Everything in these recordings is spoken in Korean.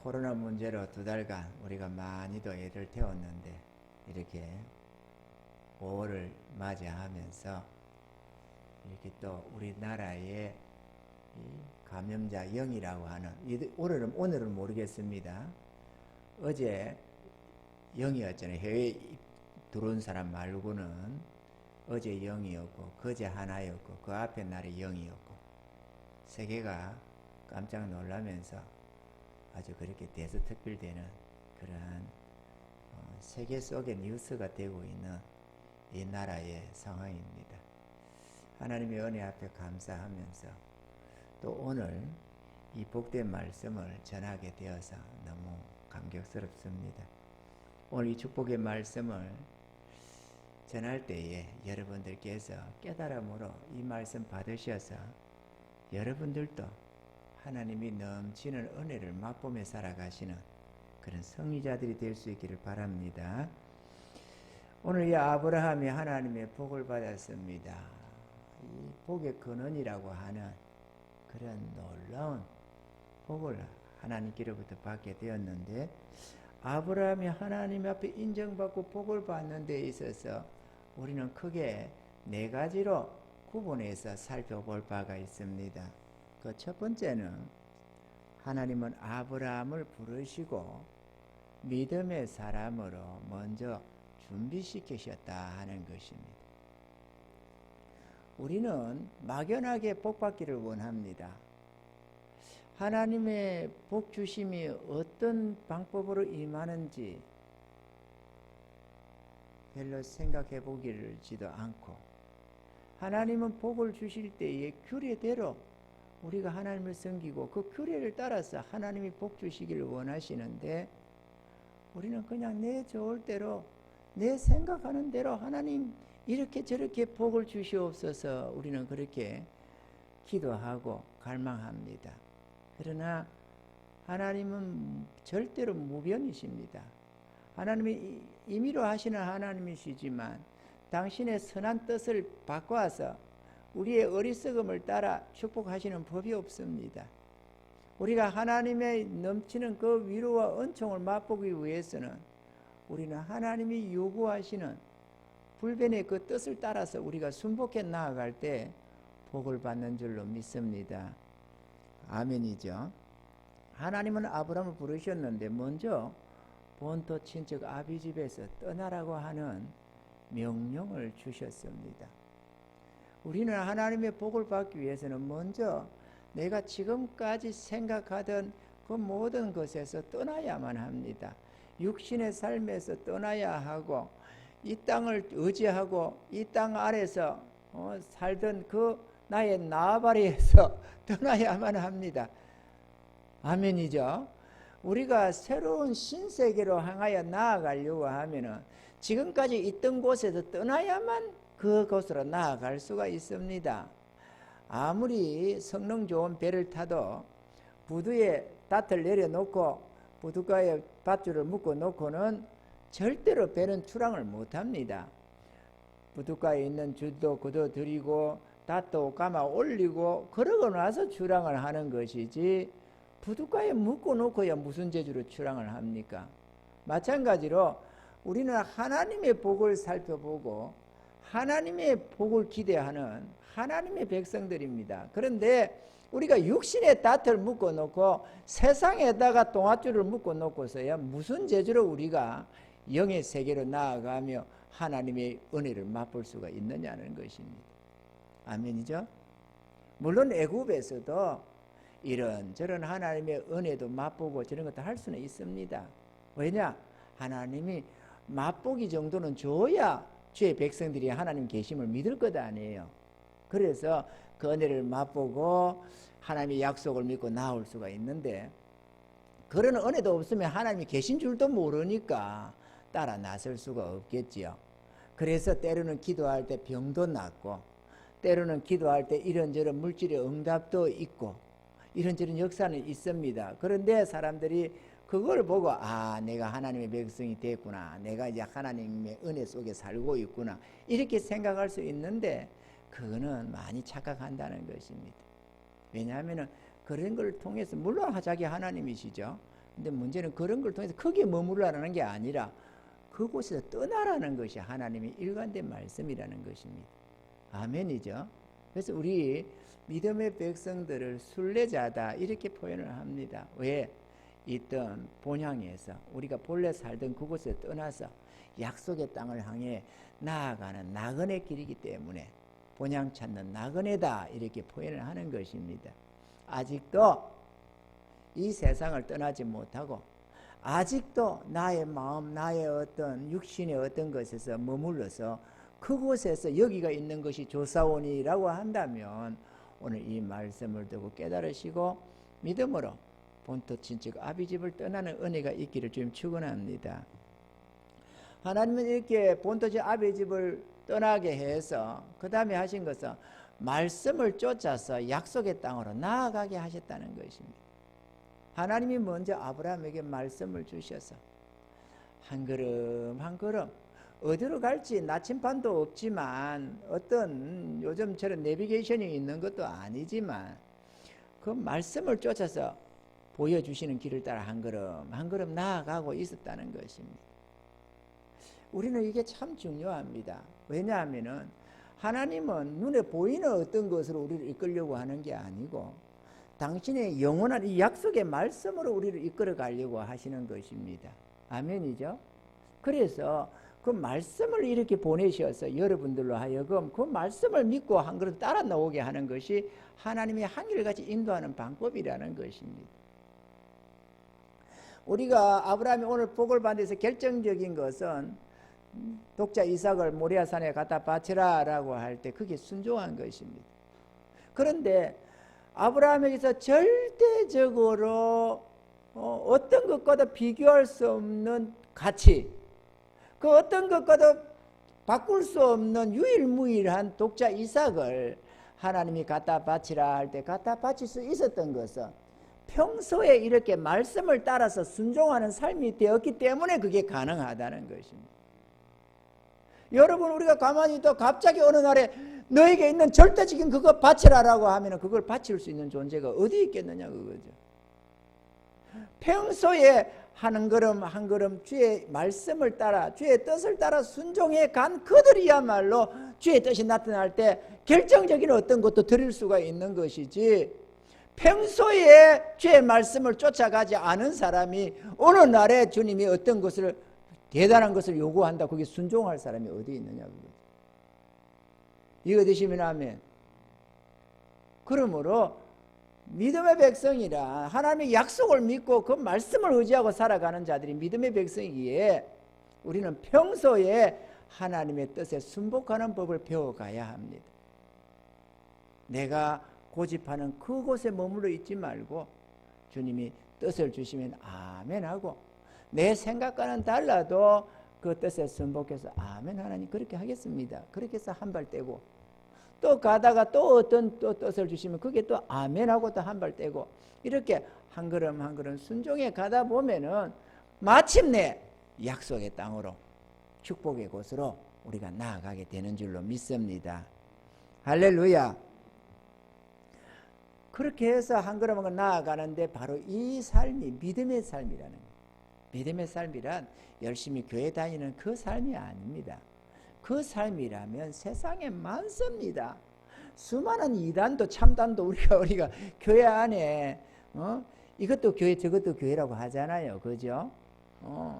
코로나 문제로 2달간 우리가 많이도 애를 태웠는데 이렇게 5월을 맞이하면서 이렇게 또 우리나라의 이 감염자 0이라고 하는, 오늘은 모르겠습니다. 어제 0이었잖아요. 해외에 들어온 사람 말고는 어제 0이었고 그제 하나였고 그 앞에 날이 0이었고 세계가 깜짝 놀라면서 아주 그렇게 대서특필되는 그런 세계 속의 뉴스가 되고 있는 이 나라의 상황입니다. 하나님의 은혜 앞에 감사하면서 또 오늘 이 복된 말씀을 전하게 되어서 너무 감격스럽습니다. 오늘 이 축복의 말씀을 전할 때에 여러분들께서 깨달음으로 이 말씀 받으셔서 여러분들도 하나님이 넘치는 은혜를 맛보며 살아가시는 그런 성리자들이 될 수 있기를 바랍니다. 오늘 이 아브라함이 하나님의 복을 받았습니다. 이 복의 근원이라고 하는 그런 놀라운 복을 하나님께로부터 받게 되었는데, 아브라함이 하나님 앞에 인정받고 복을 받는 데 있어서 우리는 크게 4가지로 구분해서 살펴볼 바가 있습니다. 그 첫 번째는 하나님은 아브라함을 부르시고 믿음의 사람으로 먼저 준비시키셨다 하는 것입니다. 우리는 막연하게 복받기를 원합니다. 하나님의 복 주심이 어떤 방법으로 임하는지 별로 생각해 보기를지도 않고, 하나님은 복을 주실 때에 규례대로 우리가 하나님을 섬기고 그 규례를 따라서 하나님이 복 주시기를 원하시는데, 우리는 그냥 내 좋을 대로 내 생각하는 대로 하나님 이렇게 저렇게 복을 주시옵소서 우리는 그렇게 기도하고 갈망합니다. 그러나 하나님은 절대로 무변이십니다. 하나님이 임의로 하시는 하나님이시지만 당신의 선한 뜻을 바꿔서 우리의 어리석음을 따라 축복하시는 법이 없습니다. 우리가 하나님의 넘치는 그 위로와 은총을 맛보기 위해서는 우리는 하나님이 요구하시는 불변의 그 뜻을 따라서 우리가 순복해 나아갈 때 복을 받는 줄로 믿습니다. 아멘이죠. 하나님은 아브라함을 부르셨는데 먼저 본토 친척 아비 집에서 떠나라고 하는 명령을 주셨습니다. 우리는 하나님의 복을 받기 위해서는 먼저 내가 지금까지 생각하던 그 모든 것에서 떠나야만 합니다. 육신의 삶에서 떠나야 하고, 이 땅을 의지하고 이 땅 아래서 살던 그 나의 나발에서 떠나야만 합니다. 아멘이죠. 우리가 새로운 신세계로 향하여 나아가려고 하면은 지금까지 있던 곳에서 떠나야만 그곳으로 나아갈 수가 있습니다. 아무리 성능 좋은 배를 타도 부두에 닷을 내려놓고 부둣가에 밧줄을 묶어 놓고는 절대로 배는 출항을 못합니다. 부둣가에 있는 줄도 걷어들이고 닷도 감아 올리고 그러고 나서 출항을 하는 것이지, 부둣가에 묶어 놓고야 무슨 재주로 출항을 합니까? 마찬가지로 우리는 하나님의 복을 살펴보고 하나님의 복을 기대하는 하나님의 백성들입니다. 그런데 우리가 육신의 닷을 묶어 놓고 세상에다가 동아줄을 묶어 놓고서야 무슨 재주로 우리가 영의 세계로 나아가며 하나님의 은혜를 맛볼 수가 있느냐는 것입니다. 아멘이죠? 물론 애굽에서도 이런저런 하나님의 은혜도 맛보고 저런 것도 할 수는 있습니다. 왜냐? 하나님이 맛보기 정도는 줘야 주의 백성들이 하나님 계심을 믿을 것 아니에요. 그래서 그 은혜를 맛보고 하나님의 약속을 믿고 나올 수가 있는데, 그런 은혜도 없으면 하나님이 계신 줄도 모르니까 따라 나설 수가 없겠지요. 그래서 때로는 기도할 때 병도 낫고, 때로는 기도할 때 이런저런 물질의 응답도 있고 이런저런 역사는 있습니다. 그런데 사람들이 그걸 보고 내가 하나님의 백성이 됐구나, 내가 이제 하나님의 은혜 속에 살고 있구나, 이렇게 생각할 수 있는데 그거는 많이 착각한다는 것입니다. 왜냐하면 그런 걸 통해서 물론 자기 하나님이시죠. 근데 문제는 그런 걸 통해서 크게 머무르라는 게 아니라 그곳에서 떠나라는 것이 하나님의 일관된 말씀이라는 것입니다. 아멘이죠. 그래서 우리 믿음의 백성들을 순례자다 이렇게 표현을 합니다. 왜? 있던 본향에서 우리가 본래 살던 그곳에 떠나서 약속의 땅을 향해 나아가는 나그네 길이기 때문에 본향 찾는 나그네다 이렇게 표현을 하는 것입니다. 아직도 이 세상을 떠나지 못하고 아직도 나의 마음, 나의 어떤 육신의 어떤 것에서 머물러서 그곳에서 여기가 있는 것이 조사오니라고 한다면 오늘 이 말씀을 듣고 깨달으시고 믿음으로 본토 친척 아비집을 떠나는 은혜가 있기를 주님 축원합니다. 하나님은 이렇게 본토 아비집을 떠나게 해서 그 다음에 하신 것은 말씀을 쫓아서 약속의 땅으로 나아가게 하셨다는 것입니다. 하나님이 먼저 아브라함에게 말씀을 주셔서 한 걸음 한 걸음 어디로 갈지 나침반도 없지만 어떤 요즘처럼 내비게이션이 있는 것도 아니지만 그 말씀을 쫓아서 보여주시는 길을 따라 한 걸음 한 걸음 나아가고 있었다는 것입니다. 우리는 이게 참 중요합니다. 왜냐하면 하나님은 눈에 보이는 어떤 것으로 우리를 이끌려고 하는 게 아니고 당신의 영원한 이 약속의 말씀으로 우리를 이끌어 가려고 하시는 것입니다. 아멘이죠? 그래서 그 말씀을 이렇게 보내셔서 여러분들로 하여금 그 말씀을 믿고 한 걸음 따라 나오게 하는 것이 하나님의 한결같이 인도하는 방법이라는 것입니다. 우리가 아브라함이 오늘 복을 받는 데서 결정적인 것은 독자 이삭을 모리아산에 갖다 바치라 라고 할 때 그게 순종한 것입니다. 그런데 아브라함에게서 절대적으로 어떤 것과도 비교할 수 없는 가치, 그 어떤 것과도 바꿀 수 없는 유일무이한 독자 이삭을 하나님이 갖다 바치라 할 때 갖다 바칠 수 있었던 것은 평소에 이렇게 말씀을 따라서 순종하는 삶이 되었기 때문에 그게 가능하다는 것입니다. 여러분, 우리가 가만히 또 갑자기 어느 날에 너에게 있는 절대적인 그거 바치라라고 하면 그걸 바칠 수 있는 존재가 어디 있겠느냐 그거죠. 평소에 한 걸음 한 걸음 주의 말씀을 따라 주의 뜻을 따라 순종해 간 그들이야말로 주의 뜻이 나타날 때 결정적인 어떤 것도 드릴 수가 있는 것이지, 평소에 주의 말씀을 쫓아가지 않은 사람이 어느 날에 주님이 어떤 것을 대단한 것을 요구한다 거기 순종할 사람이 어디 있느냐 그거죠. 이거 되시면 아멘. 그러므로 믿음의 백성이라 하나님의 약속을 믿고 그 말씀을 의지하고 살아가는 자들이 믿음의 백성이기에 우리는 평소에 하나님의 뜻에 순복하는 법을 배워가야 합니다. 내가 고집하는 그곳에 머물러 있지 말고 주님이 뜻을 주시면 아멘 하고, 내 생각과는 달라도 그 뜻에 순복해서 아멘 하나님 그렇게 하겠습니다 그렇게 해서 한 발 떼고, 또 가다가 또 어떤 또 뜻을 주시면 그게 또 아멘 하고 또 한 발 떼고, 이렇게 한 걸음 한 걸음 순종해 가다 보면은 마침내 약속의 땅으로 축복의 곳으로 우리가 나아가게 되는 줄로 믿습니다. 할렐루야. 그렇게 해서 한 걸음 한 걸음 나아가는데 바로 이 삶이 믿음의 삶이라는 거예요. 믿음의 삶이란 열심히 교회 다니는 그 삶이 아닙니다. 그 삶이라면 세상에 많습니다. 수많은 이단도 참단도 우리가 교회 안에 이것도 교회 저것도 교회라고 하잖아요. 그죠?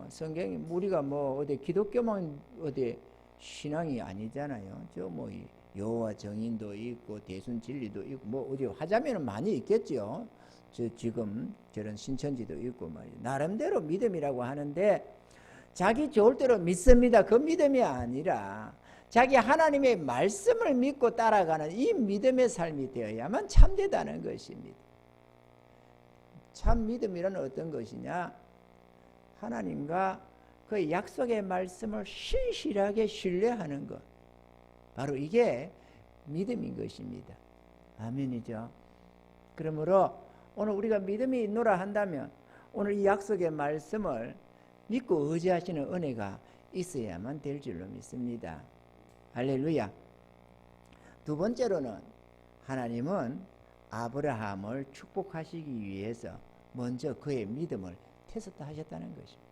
성경이 우리가 뭐 어디 기독교만 어디 신앙이 아니잖아요. 저 뭐 여호와 정인도 있고 대순 진리도 있고 뭐 어디 하자면은 많이 있겠죠. 지금 저런 신천지도 있고 말이에요. 나름대로 믿음이라고 하는데 자기 좋을 대로 믿습니다. 그 믿음이 아니라 자기 하나님의 말씀을 믿고 따라가는 이 믿음의 삶이 되어야만 참되다는 것입니다. 참 믿음이란 어떤 것이냐? 하나님과 그 약속의 말씀을 신실하게 신뢰하는 것, 바로 이게 믿음인 것입니다. 아멘이죠. 그러므로 오늘 우리가 믿음이 있노라 한다면 오늘 이 약속의 말씀을 믿고 의지하시는 은혜가 있어야만 될 줄로 믿습니다. 할렐루야. 두 번째로는 하나님은 아브라함을 축복하시기 위해서 먼저 그의 믿음을 테스트 하셨다는 것입니다.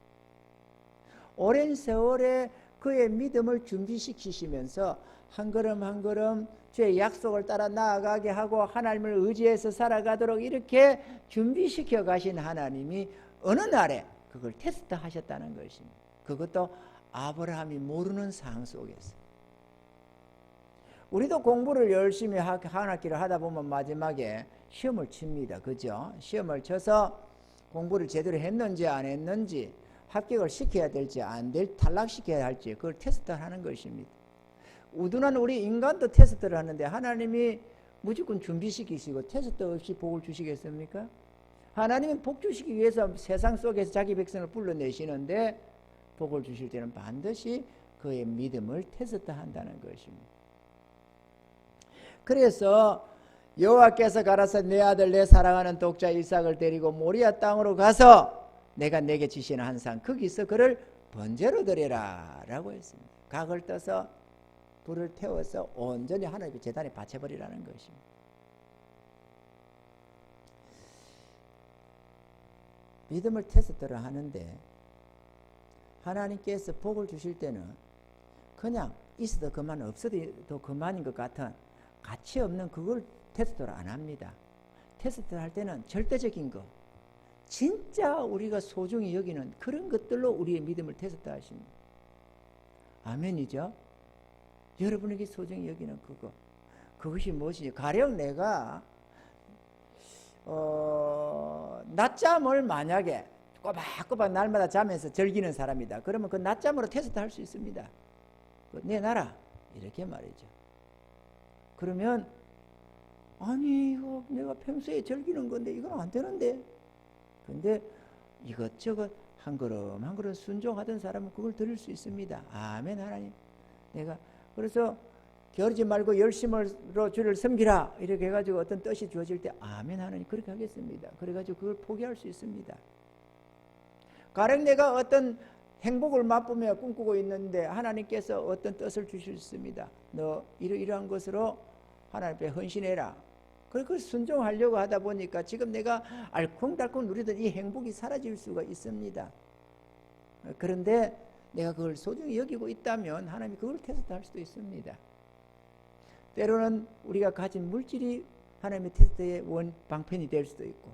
오랜 세월에 그의 믿음을 준비시키시면서 한 걸음 한 걸음 주의 약속을 따라 나아가게 하고 하나님을 의지해서 살아가도록 이렇게 준비시켜 가신 하나님이 어느 날에 그걸 테스트 하셨다는 것입니다. 그것도 아브라함이 모르는 상황 속에서. 우리도 공부를 열심히 한 학기를 하다 보면 마지막에 시험을 칩니다. 그죠? 시험을 쳐서 공부를 제대로 했는지 안 했는지, 합격을 시켜야 될지 탈락시켜야 할지 그걸 테스트를 하는 것입니다. 우둔한 우리 인간도 테스트를 하는데 하나님이 무조건 준비시키시고 테스트 없이 복을 주시겠습니까? 하나님은 복 주시기 위해서 세상 속에서 자기 백성을 불러내시는데 복을 주실 때는 반드시 그의 믿음을 테스트한다는 것입니다. 그래서 여호와께서 가라사 내 아들 내 사랑하는 독자 이삭을 데리고 모리아 땅으로 가서 내가 내게 지시는 한 상 거기서 그를 번제로 드리라 라고 했습니다. 각을 떠서 불을 태워서 온전히 하나님의 제단에 바쳐버리라는 것입니다. 믿음을 테스트를 하는데 하나님께서 복을 주실 때는 그냥 있어도 그만 없어도 그만인 것 같은 가치 없는 그걸 테스트를 안 합니다. 테스트를 할 때는 절대적인 거, 진짜 우리가 소중히 여기는 그런 것들로 우리의 믿음을 테스트 하십니다. 아멘이죠? 여러분에게 소중히 여기는 그것이 무엇이지? 가령 내가 낮잠을 만약에 꼬박꼬박 날마다 자면서 즐기는 사람이다. 그러면 그 낮잠으로 테스트 할 수 있습니다. 내놔라 이렇게 말이죠. 그러면 아니 이거 내가 평소에 즐기는 건데 이건 안 되는데. 근데 이것저것 한 걸음 한 걸음 순종하던 사람은 그걸 드릴 수 있습니다. 아멘. 하나님 내가 그래서 게으르지 말고 열심으로 주를 섬기라 이렇게 해가지고 어떤 뜻이 주어질 때 아멘 하나님 그렇게 하겠습니다. 그래가지고 그걸 포기할 수 있습니다. 가령 내가 어떤 행복을 맛보며 꿈꾸고 있는데 하나님께서 어떤 뜻을 주셨습니다. 너 이러이러한 것으로 하나님 앞에 헌신해라. 그걸 순종하려고 하다 보니까 지금 내가 알콩달콩 누리던 이 행복이 사라질 수가 있습니다. 그런데 내가 그걸 소중히 여기고 있다면 하나님이 그걸 테스트할 수도 있습니다. 때로는 우리가 가진 물질이 하나님의 테스트의 방편이 될 수도 있고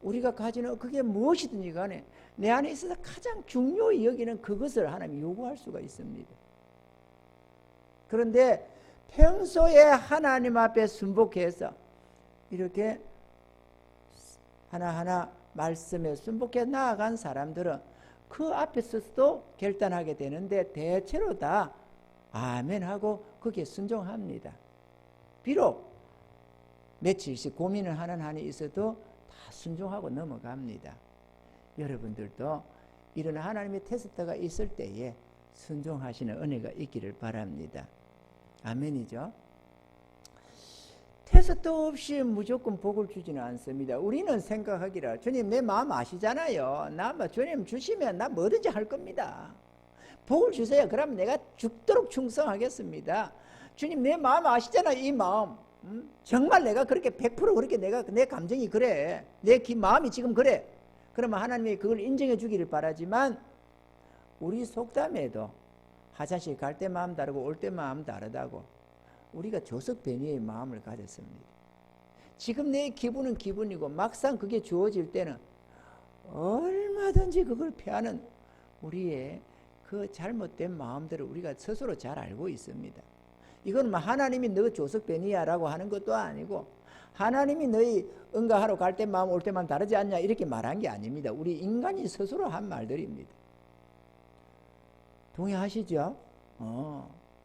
우리가 가지는 그게 무엇이든지 간에 내 안에 있어서 가장 중요히 여기는 그것을 하나님이 요구할 수가 있습니다. 그런데 평소에 하나님 앞에 순복해서 이렇게 하나하나 말씀에 순복해 나아간 사람들은 그 앞에서도 결단하게 되는데 대체로 다 아멘하고 거기에 순종합니다. 비록 며칠씩 고민을 하는 한이 있어도 다 순종하고 넘어갑니다. 여러분들도 이런 하나님의 테스트가 있을 때에 순종하시는 은혜가 있기를 바랍니다. 아멘이죠. 테스트 없이 무조건 복을 주지는 않습니다. 우리는 생각하기를 주님 내 마음 아시잖아요. 나 주님 주시면 나 뭐든지 할 겁니다. 복을 주세요. 그러면 내가 죽도록 충성하겠습니다. 주님 내 마음 아시잖아요. 이 마음 정말 내가 그렇게 100% 그렇게 내 감정이 그래. 내 마음이 지금 그래. 그러면 하나님이 그걸 인정해 주기를 바라지만 우리 속담에도 화장실 갈 때 마음 다르고 올 때 마음 다르다고 우리가 조석배니의 마음을 가졌습니다. 지금 내 기분은 기분이고 막상 그게 주어질 때는 얼마든지 그걸 피하는 우리의 그 잘못된 마음들을 우리가 스스로 잘 알고 있습니다. 이건 하나님이 너 조석배니야라고 하는 것도 아니고 하나님이 너희 응가하러 갈 때 마음 올 때 마음 다르지 않냐 이렇게 말한 게 아닙니다. 우리 인간이 스스로 한 말들입니다. 동의하시죠?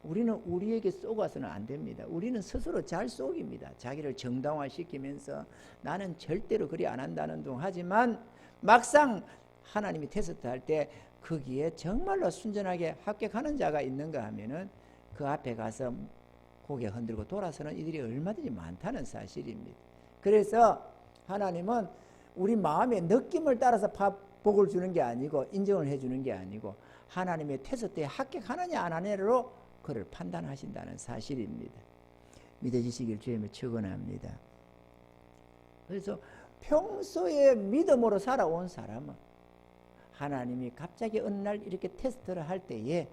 우리는 우리에게 쏘가서는 안 됩니다. 우리는 스스로 잘 쏘깁니다. 자기를 정당화시키면서 나는 절대로 그리 안 한다는 둥 하지만 막상 하나님이 테스트할 때 거기에 정말로 순전하게 합격하는 자가 있는가 하면은 그 앞에 가서 고개 흔들고 돌아서는 이들이 얼마든지 많다는 사실입니다. 그래서 하나님은 우리 마음의 느낌을 따라서 복을 주는 게 아니고 인정을 해주는 게 아니고 하나님의 테스트에 합격하느냐 안 하느냐로 그를 판단하신다는 사실입니다. 믿어지시길 주님을 축원합니다. 그래서 평소에 믿음으로 살아온 사람은 하나님이 갑자기 어느 날 이렇게 테스트를 할 때에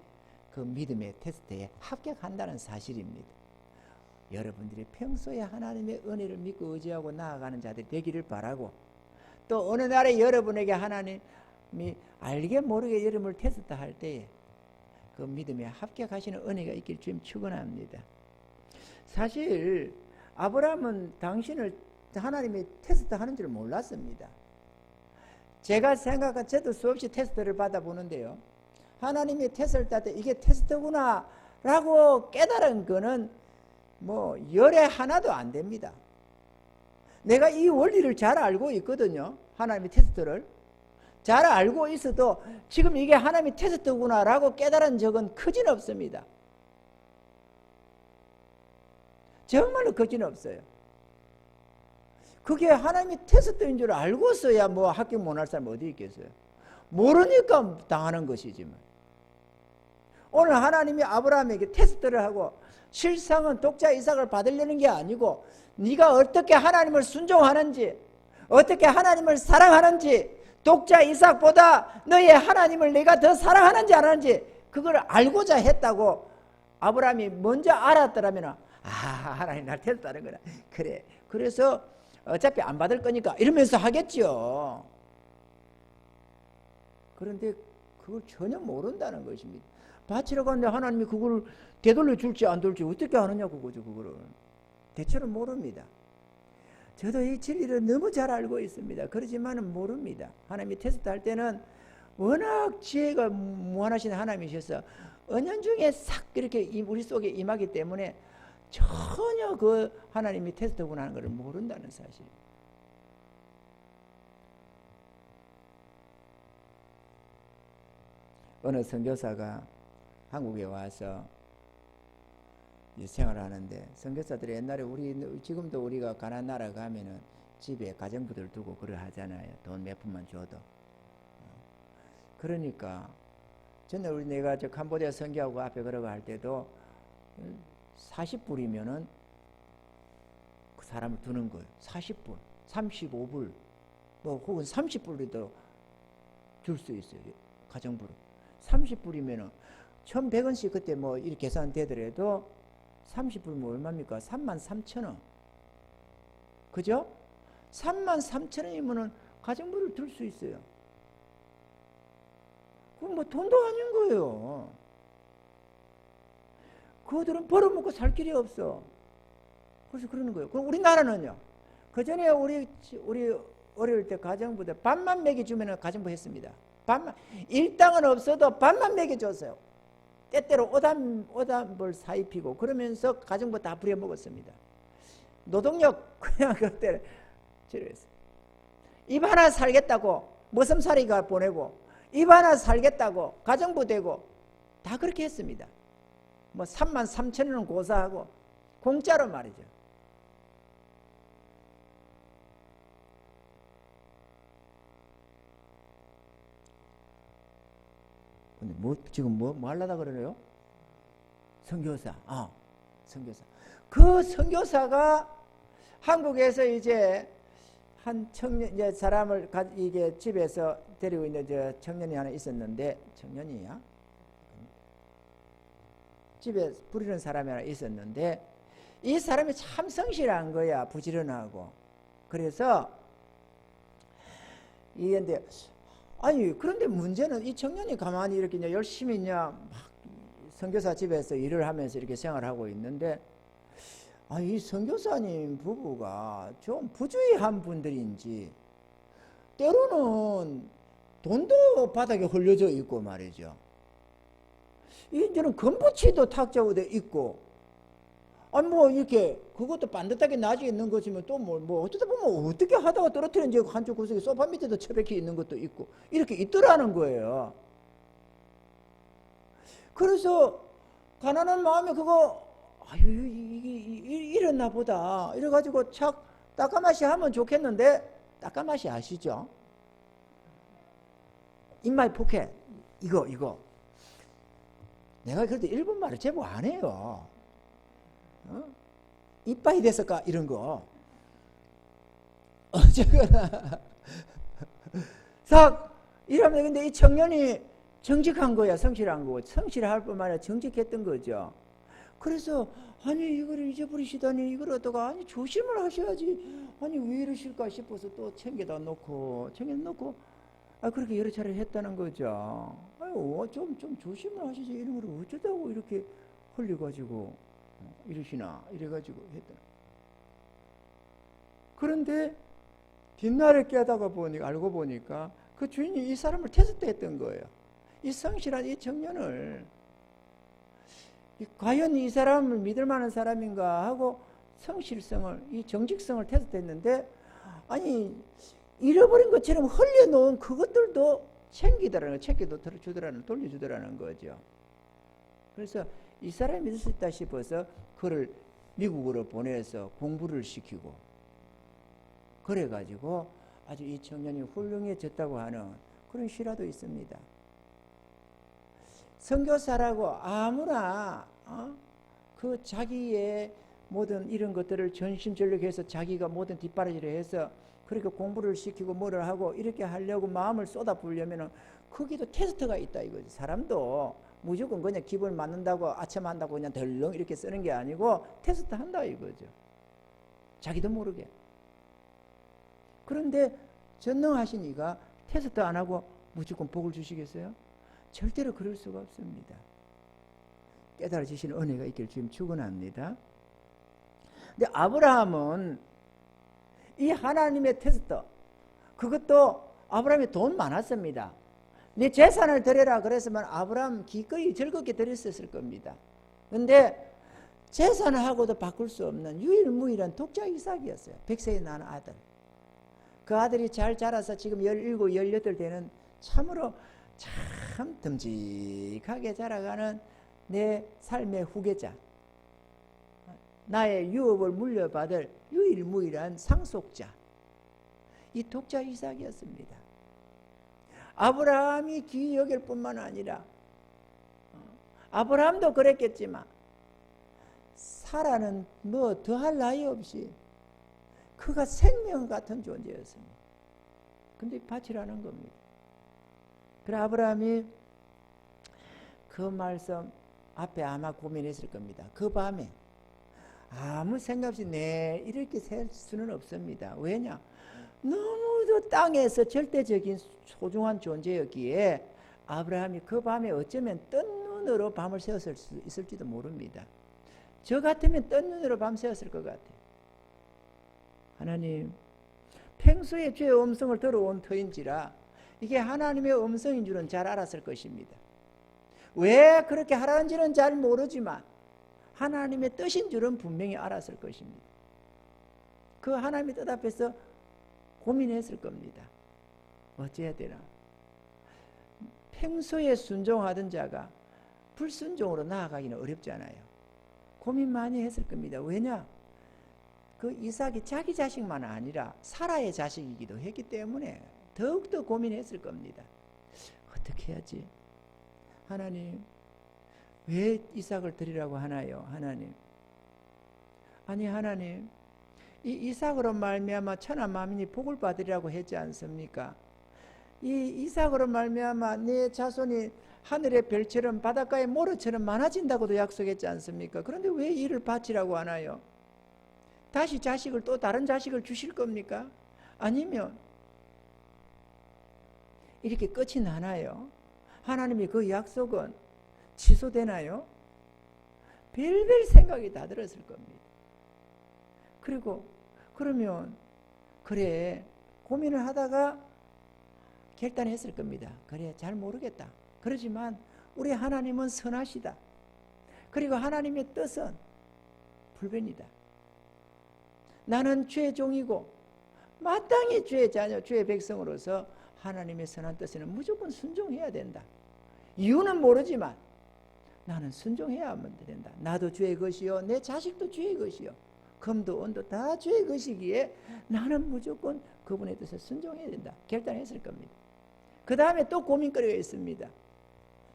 그 믿음의 테스트에 합격한다는 사실입니다. 여러분들이 평소에 하나님의 은혜를 믿고 의지하고 나아가는 자들이 되기를 바라고, 또 어느 날에 여러분에게 하나님이 알게 모르게 여러분을 테스트할 때에 그 믿음에 합격하시는 은혜가 있길 주님 축원합니다. 사실 아브라함은 당신을 하나님이 테스트하는 줄 몰랐습니다. 제가 생각한, 저도 수없이 테스트를 받아보는데요, 하나님이 테스트를 할 때 이게 테스트구나 라고 깨달은 거는 뭐 열에 하나도 안 됩니다. 내가 이 원리를 잘 알고 있거든요. 하나님의 테스트를 잘 알고 있어도 지금 이게 하나님의 테스트구나 라고 깨달은 적은 크진 없습니다. 정말로 크진 없어요. 그게 하나님이 테스트인 줄 알고서야 뭐 합격 못할 사람 어디 있겠어요. 모르니까 당하는 것이지만, 오늘 하나님이 아브라함에게 테스트를 하고 실상은 독자 이삭을 받으려는 게 아니고 네가 어떻게 하나님을 순종하는지, 어떻게 하나님을 사랑하는지, 독자 이삭보다 너의 하나님을 내가 더 사랑하는지 안 하는지 그걸 알고자 했다고 아브라함이 먼저 알았더라면, 하나님 날 테스트하는 거라, 그래, 그래서 어차피 안 받을 거니까 이러면서 하겠죠. 그런데 그걸 전혀 모른다는 것입니다. 바치러 갔는데 하나님이 그걸 되돌려 줄지 안 줄지 어떻게 아느냐 그거죠. 그거를 대체로 모릅니다. 저도 이 진리를 너무 잘 알고 있습니다. 그러지만은 모릅니다. 하나님이 테스트할 때는 워낙 지혜가 무한하신 하나님이셔서 은연중에 싹 이렇게 우리 속에 임하기 때문에 전혀 그 하나님이 테스트구나 하는 것을 모른다는 사실. 어느 선교사가 한국에 와서 생활하는데, 선교사들이 옛날에 지금도 우리가 가나안 나라 가면은 집에 가정부들 두고 그러 하잖아요. 돈 몇 푼만 줘도. 그러니까 전에 내가 저 캄보디아 선교하고 앞에 걸어갈 때도 40불이면은 그 사람을 두는 거예요. 40불, 35불, 뭐 혹은 30불이도 줄 수 있어요. 가정부로. 30불이면은 1,100원씩 그때 뭐 이렇게 계산되더라도 30불이면 얼마입니까? 33,000원. 그죠? 33,000원이면은 가정부를 둘 수 있어요. 그건 뭐 돈도 아닌 거예요. 그들은 벌어먹고 살 길이 없어. 그래서 그러는 거예요. 그럼 우리나라는요, 그 전에 우리 어릴 때 가정부들 반만 먹여주면 가정부 했습니다. 반만, 일당은 없어도 반만 먹여줬어요. 때때로 오담을 사입히고 그러면서 가정부 다 부려먹었습니다. 노동력 그냥 그때 지루했어요. 입 하나 살겠다고 머슴살이가 보내고, 입 하나 살겠다고 가정부 되고 다 그렇게 했습니다. 뭐 33,000원은 고사하고 공짜로 말이죠. 근데 지금 뭐 하려다 그러네요? 선교사. 선교사. 그 선교사가 한국에서 이제 한 청년, 이제 사람을 이게 집에서 데리고 있는 저 청년이 하나 있었는데, 청년이야? 집에 부리는 사람이 하나 있었는데, 이 사람이 참 성실한 거야. 부지런하고. 그래서 이런데 그런데 문제는 이 청년이 가만히 이렇게 이제 열심히 막 선교사 집에서 일을 하면서 이렇게 생활하고 있는데, 이 선교사님 부부가 좀 부주의한 분들인지 때로는 돈도 바닥에 흘려져 있고 말이죠. 이제는 금붙이도 탁자고 돼 있고, 뭐 이렇게 그것도 반듯하게 나지 있는 것이면 또 뭐 어쩌다 보면 어떻게 하다가 떨어뜨린지 한쪽 구석에 소파 밑에도 처박혀 있는 것도 있고 이렇게 있더라는 거예요. 그래서 가난한 마음에 그거 이랬나 보다 이래가지고 착 따까마시 하면 좋겠는데, 따까마시 아시죠? 입마이 포켓 이거 내가 그래도 일본말을 제법 안 해요. 이빠이 됐을까? 이런 거. 어쨌거나 싹 이러면 근데 이 청년이 정직한 거야, 성실한 거고, 성실할 뿐만 아니라 정직했던 거죠. 그래서 아니 이걸 잊어버리시다니, 이걸 어떡하, 아니 조심을 하셔야지, 아니 왜 이러실까 싶어서 또 챙겨다 놓고 그렇게 여러 차례 했다는 거죠. 아유 좀 조심을 하시지, 이런 걸 어쩌다고 이렇게 흘려가지고 이러시나, 이래가지고 했다. 그런데 뒷날에 알고 보니까 그 주인이 이 사람을 테스트했던 거예요. 이 성실한 이 청년을 과연 이 사람을 믿을 만한 사람인가 하고 성실성을, 이 정직성을 테스트했는데, 아니 잃어버린 것처럼 흘려놓은 그것들도 챙기더라는, 돌려주더라는 거죠. 그래서 이 사람이 믿을 수 있다 싶어서 그를 미국으로 보내서 공부를 시키고, 그래가지고 아주 이 청년이 훌륭해졌다고 하는 그런 실화도 있습니다. 선교사라고 아무나 그 자기의 모든 이런 것들을 전심전력해서 자기가 모든 뒷바라지를 해서 그렇게 공부를 시키고 뭐를 하고 이렇게 하려고 마음을 쏟아부으려면 거기도 테스트가 있다 이거지. 사람도 무조건 그냥 기분 맞는다고 아첨한다고 그냥 덜렁 이렇게 쓰는 게 아니고 테스트 한다 이거죠. 자기도 모르게. 그런데 전능하신 이가 테스트 안 하고 무조건 복을 주시겠어요? 절대로 그럴 수가 없습니다. 깨달아지시는 은혜가 있기를 지금 축원합니다. 근데 아브라함은 이 하나님의 테스트, 그것도 아브라함이 돈 많았습니다. 네 재산을 드려라 그랬으면 아브라함 기꺼이 즐겁게 드렸었을 겁니다. 근데 재산하고도 바꿀 수 없는 유일무이한 독자 이삭이었어요. 100세에 낳은 아들. 그 아들이 잘 자라서 지금 17, 18 되는 참으로 참 듬직하게 자라가는 내 삶의 후계자, 나의 유업을 물려받을 유일무이한 상속자, 이 독자 이삭이었습니다. 아브라함이 귀히 여길 뿐만 아니라 아브라함도 그랬겠지만 사라는 뭐 더할 나위 없이 그가 생명 같은 존재였습니다. 근데 바치라는 겁니다. 그래 아브라함이 그 말씀 앞에 아마 고민했을 겁니다. 그 밤에 아무 생각 없이 이렇게 살 수는 없습니다. 왜냐? 너무도 땅에서 절대적인 소중한 존재였기에 아브라함이 그 밤에 어쩌면 뜬 눈으로 밤을 새웠을 수 있을지도 모릅니다. 저 같으면 뜬 눈으로 밤 새웠을 것 같아요. 하나님, 평소에 주의 음성을 들어온 터인지라 이게 하나님의 음성인 줄은 잘 알았을 것입니다. 왜 그렇게 하라는지는 잘 모르지만 하나님의 뜻인 줄은 분명히 알았을 것입니다. 그 하나님의 뜻 앞에서 고민했을 겁니다. 어찌해야 되나? 평소에 순종하던 자가 불순종으로 나아가기는 어렵잖아요. 고민 많이 했을 겁니다. 왜냐? 그 이삭이 자기 자식만 아니라 사라의 자식이기도 했기 때문에 더욱더 고민했을 겁니다. 어떻게 해야지? 하나님, 왜 이삭을 드리라고 하나요? 하나님. 아니 하나님, 이 이삭으로 말미암아 천하 만민이 복을 받으리라고 했지 않습니까? 이 이삭으로 말미암아 내 자손이 하늘의 별처럼 바닷가의 모래처럼 많아진다고도 약속했지 않습니까? 그런데 왜 이를 바치라고 하나요? 다시 자식을 또 다른 자식을 주실 겁니까? 아니면 이렇게 끝이 나나요? 하나님이 그 약속은 취소되나요? 별별 생각이 다 들었을 겁니다. 그리고 그러면 그래 고민을 하다가 결단했을 겁니다. 그래 잘 모르겠다. 그렇지만 우리 하나님은 선하시다. 그리고 하나님의 뜻은 불변이다. 나는 주의 종이고 마땅히 주의 자녀, 주의 백성으로서 하나님의 선한 뜻에는 무조건 순종해야 된다. 이유는 모르지만 나는 순종해야만 된다. 나도 주의 것이요 내 자식도 주의 것이요 금도 은도 다 주의 것이기에 나는 무조건 그분의 뜻에 순종해야 된다. 결단했을 겁니다. 그 다음에 또 고민거리가 있습니다.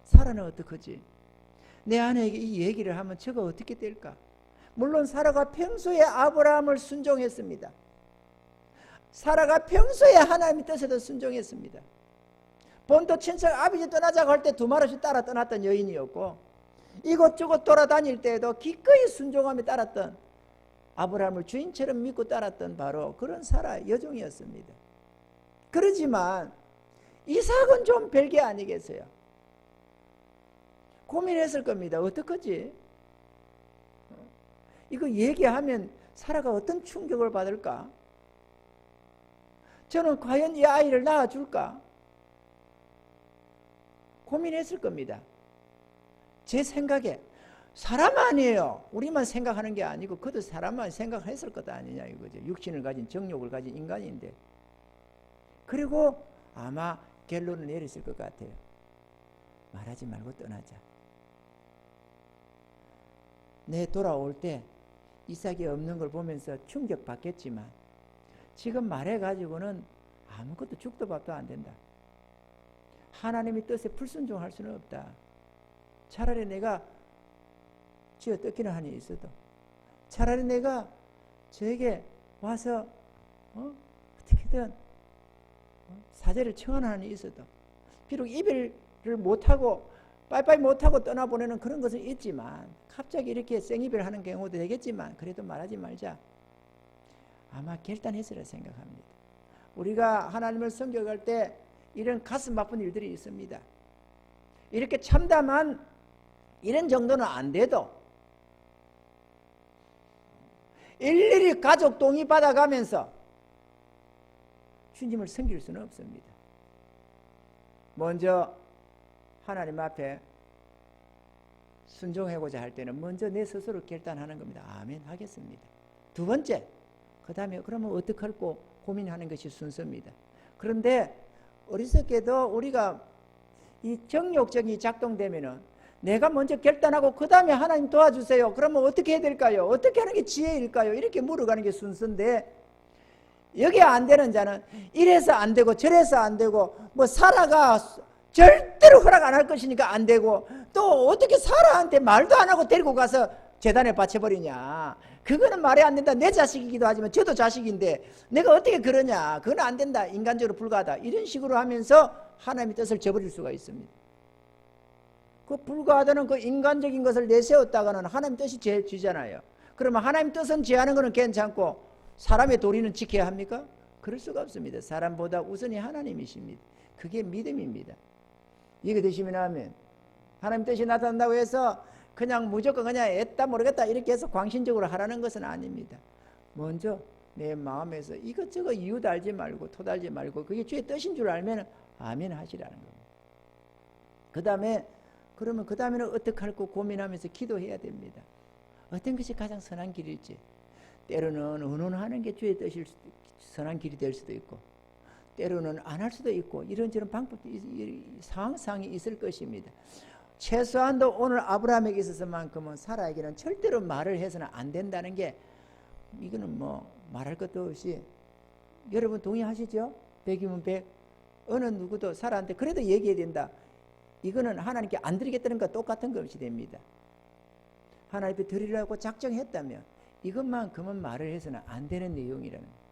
사라는 어떡하지? 내 아내에게 이 얘기를 하면 저가 어떻게 될까? 물론 사라가 평소에 아브라함을 순종했습니다. 사라가 평소에 하나님의 뜻에도 순종했습니다. 본토 친척 아비지 떠나자고 할 때 두 말없이 따라 떠났던 여인이었고, 이곳저곳 돌아다닐 때에도 기꺼이 순종하며 따랐던, 아브라함을 주인처럼 믿고 따랐던 바로 그런 사라 여종이었습니다. 그러지만 이삭은 좀 별게 아니겠어요? 고민했을 겁니다. 어떡하지? 이거 얘기하면 사라가 어떤 충격을 받을까? 저는 과연 이 아이를 낳아줄까? 고민했을 겁니다. 제 생각에 사람 아니에요. 우리만 생각하는 게 아니고 그도 사람만 생각했을 것 아니냐 이거죠. 육신을 가진 정욕을 가진 인간인데. 그리고 아마 결론을 내렸을 것 같아요. 말하지 말고 떠나자. 내 돌아올 때 이삭이 없는 걸 보면서 충격받겠지만 지금 말해가지고는 아무것도 죽도 밥도 안 된다. 하나님의 뜻에 불순종할 수는 없다. 차라리 내가 쥐어 뜯기는 한이 있어도, 차라리 내가 저에게 와서 어떻게든 사죄를 청하는 한이 있어도, 비록 이별을 못하고 빠이빠이 못하고 떠나보내는 그런 것은 있지만, 갑자기 이렇게 생이별하는 경우도 되겠지만 그래도 말하지 말자. 아마 결단했으라 생각합니다. 우리가 하나님을 섬겨갈 때 이런 가슴 아픈 일들이 있습니다. 이렇게 참담한 이런 정도는 안 돼도 일일이 가족 동의 받아가면서 주님을 섬길 수는 없습니다. 먼저 하나님 앞에 순종하고자 할 때는 먼저 내 스스로 결단하는 겁니다. 아멘 하겠습니다. 두 번째, 그 다음에 그러면 어떡할꼬 고민하는 것이 순서입니다. 그런데 어리석게도 우리가 이 정욕적이 작동되면은 내가 먼저 결단하고 그 다음에 하나님 도와주세요. 그러면 어떻게 해야 될까요? 어떻게 하는 게 지혜일까요? 이렇게 물어가는 게 순서인데, 여기 안 되는 자는 이래서 안 되고 저래서 안 되고, 뭐 사라가 절대로 허락 안 할 것이니까 안 되고, 또 어떻게 사라한테 말도 안 하고 데리고 가서 제단에 바쳐버리냐. 그거는 말이 안 된다. 내 자식이기도 하지만 저도 자식인데 내가 어떻게 그러냐. 그건 안 된다. 인간적으로 불가하다. 이런 식으로 하면서 하나님의 뜻을 저버릴 수가 있습니다. 그 불가하다는 그 인간적인 것을 내세웠다가는 하나님 뜻이 죄지잖아요. 그러면 하나님 뜻은 죄하는 것은 괜찮고 사람의 도리는 지켜야 합니까? 그럴 수가 없습니다. 사람보다 우선이 하나님이십니다. 그게 믿음입니다. 이게 되시면 하면 하나님 뜻이 나타난다고 해서 그냥 무조건 그냥 애다 모르겠다 이렇게 해서 광신적으로 하라는 것은 아닙니다. 먼저 내 마음에서 이것저것 이유 달지 말고 토 달지 말고 그게 주의 뜻인 줄 알면 아멘 하시라는 겁니다. 그 다음에는 어떻게 할까 고민하면서 기도해야 됩니다. 어떤 것이 가장 선한 길일지. 때로는 의논하는 게 주의 뜻일 선한 길이 될 수도 있고, 때로는 안 할 수도 있고, 이런저런 방법도 상황이 있을 것입니다. 최소한도 오늘 아브라함에게 있어서만큼은 사라에게는 절대로 말을 해서는 안 된다는 게, 이거는 뭐 말할 것도 없이, 여러분 동의하시죠? 100이면 100. 어느 누구도 사라한테 그래도 얘기해야 된다. 이거는 하나님께 안 드리겠다는 것과 똑같은 것이 됩니다. 하나님께 드리려고 작정했다면 이것만큼은 말을 해서는 안 되는 내용이라는 거예요.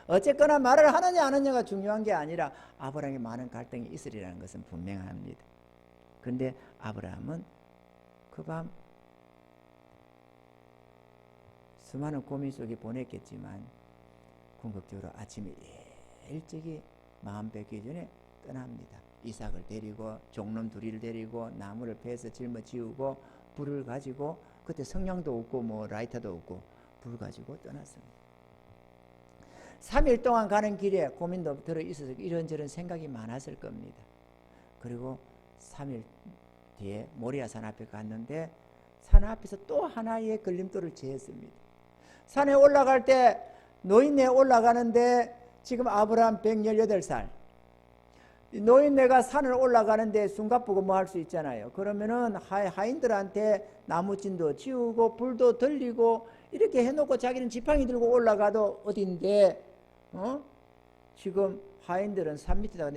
어쨌거나 말을 하느냐 안 하느냐가 중요한 게 아니라 아브라함에 많은 갈등이 있으리라는 것은 분명합니다. 그런데 아브라함은 그 밤 수많은 고민 속에 보냈겠지만 궁극적으로 아침에 일찍이 마음 뺏기 전에 떠납니다. 이삭을 데리고 종놈 둘이를 데리고 나무를 패서 짊어지우고 불을 가지고, 그때 성냥도 없고 뭐 라이터도 없고 불 가지고 떠났습니다. 3일 동안 가는 길에 고민도 들어있어서 이런저런 생각이 많았을 겁니다. 그리고 3일 뒤에 모리아산 앞에 갔는데 산 앞에서 또 하나의 걸림돌을 제했습니다. 산에 올라갈 때 노인네 올라가는데 지금 아브라함 118살. 노인네가 산을 올라가는데 숨가쁘고 뭐 할 수 있잖아요. 그러면은 하인들한테 나무진도 지우고 불도 들리고 이렇게 해놓고 자기는 지팡이 들고 올라가도 어딘데, 지금 하인들은 산 밑에다가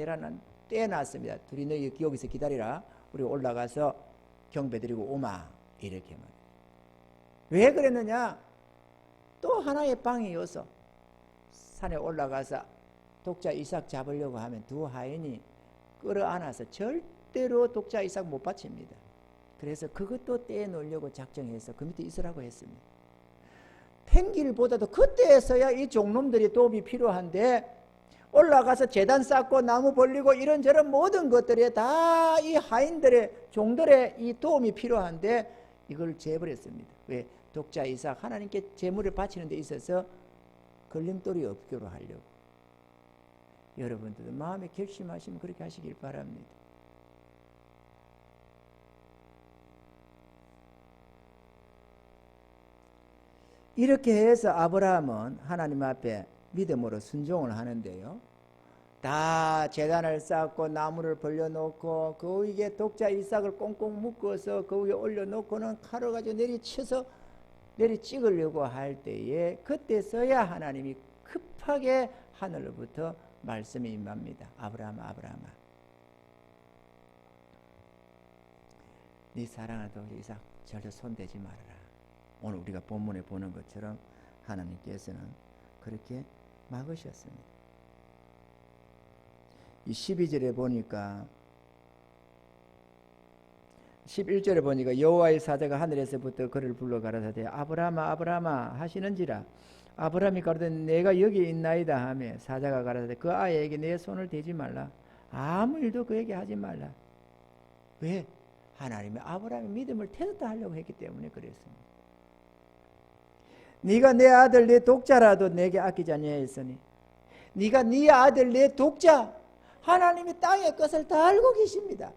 떼어놨습니다. 둘이 너희 여기서 기다리라. 우리 올라가서 경배드리고 오마 이렇게 말해요. 왜 그랬느냐? 또 하나의 방이어서 산에 올라가서 독자 이삭 잡으려고 하면 두 하인이 끌어안아서 절대로 독자 이삭 못 바칩니다. 그래서 그것도 떼놓으려고 작정해서 그 밑에 있으라고 했습니다. 팽길보다도 그때서야 이 종놈들이 도움이 필요한데 올라가서 제단 쌓고 나무 벌리고 이런저런 모든 것들에 다 이 하인들의 종들의 이 도움이 필요한데 이걸 제버렸습니다. 왜? 독자 이삭 하나님께 제물을 바치는 데 있어서 걸림돌이 없기로 하려고. 여러분들도 마음에 결심하시면 그렇게 하시길 바랍니다. 이렇게 해서 아브라함은 하나님 앞에 믿음으로 순종을 하는데요. 다 제단을 쌓고 나무를 벌려놓고 그 위에 독자 이삭을 꽁꽁 묶어서 그 위에 올려놓고는 칼을 가지고 내리쳐서 내리찍으려고 할 때에 그때서야 하나님이 급하게 하늘로부터 말씀이 임합니다. 아브라함아 아브라함아 네 사랑하는 독자 이삭 절대 손대지 말아라. 오늘 우리가 본문에 보는 것처럼 하나님께서는 그렇게 막으셨습니다. 이 12절에 보니까 11절에 보니까 여호와의 사자가 하늘에서부터 그를 불러 가라사대 아브라함아 아브라함아 하시는지라 아브라함이 가로되 내가 여기 있나이다 하며 사자가 가라사대 그 아이에게 내 손을 대지 말라 아무 일도 그에게 하지 말라. 왜? 하나님이 아브라함의 믿음을 테스트 하려고 했기 때문에 그랬습니다. 네가 내 아들 내 독자라도 내게 아끼지 아니하였으니 네가 네 아들 내 독자 하나님이 땅의 것을 다 알고 계십니다.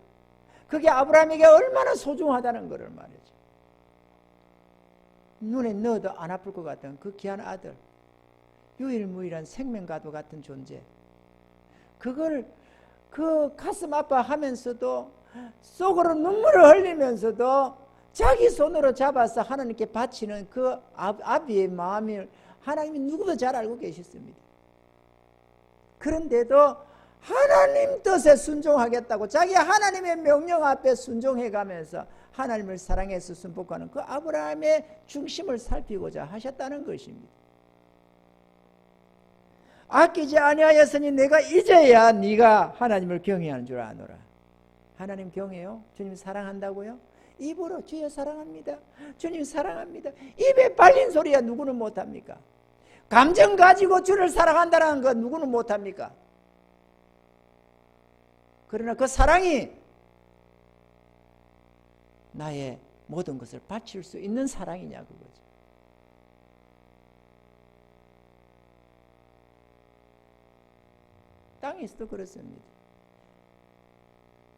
그게 아브라함에게 얼마나 소중하다는 것을 말이죠. 눈에 넣어도 안 아플 것 같은 그 귀한 아들 유일무이한 생명과도 같은 존재 그걸 그 가슴 아파하면서도 속으로 눈물을 흘리면서도 자기 손으로 잡아서 하나님께 바치는 그 아비의 마음을 하나님이 누구보다 잘 알고 계셨습니다. 그런데도 하나님 뜻에 순종하겠다고 자기 하나님의 명령 앞에 순종해가면서 하나님을 사랑해서 순복하는 그 아브라함의 중심을 살피고자 하셨다는 것입니다. 아끼지 아니하였으니 내가 이제야 네가 하나님을 경외하는 줄 아노라. 하나님 경외요? 주님 사랑한다고요? 입으로 주여 사랑합니다. 주님 사랑합니다. 입에 발린 소리야 누구는 못합니까? 감정 가지고 주를 사랑한다는 건 누구는 못합니까? 그러나 그 사랑이 나의 모든 것을 바칠 수 있는 사랑이냐 그거죠. 땅에서도 그렇습니다.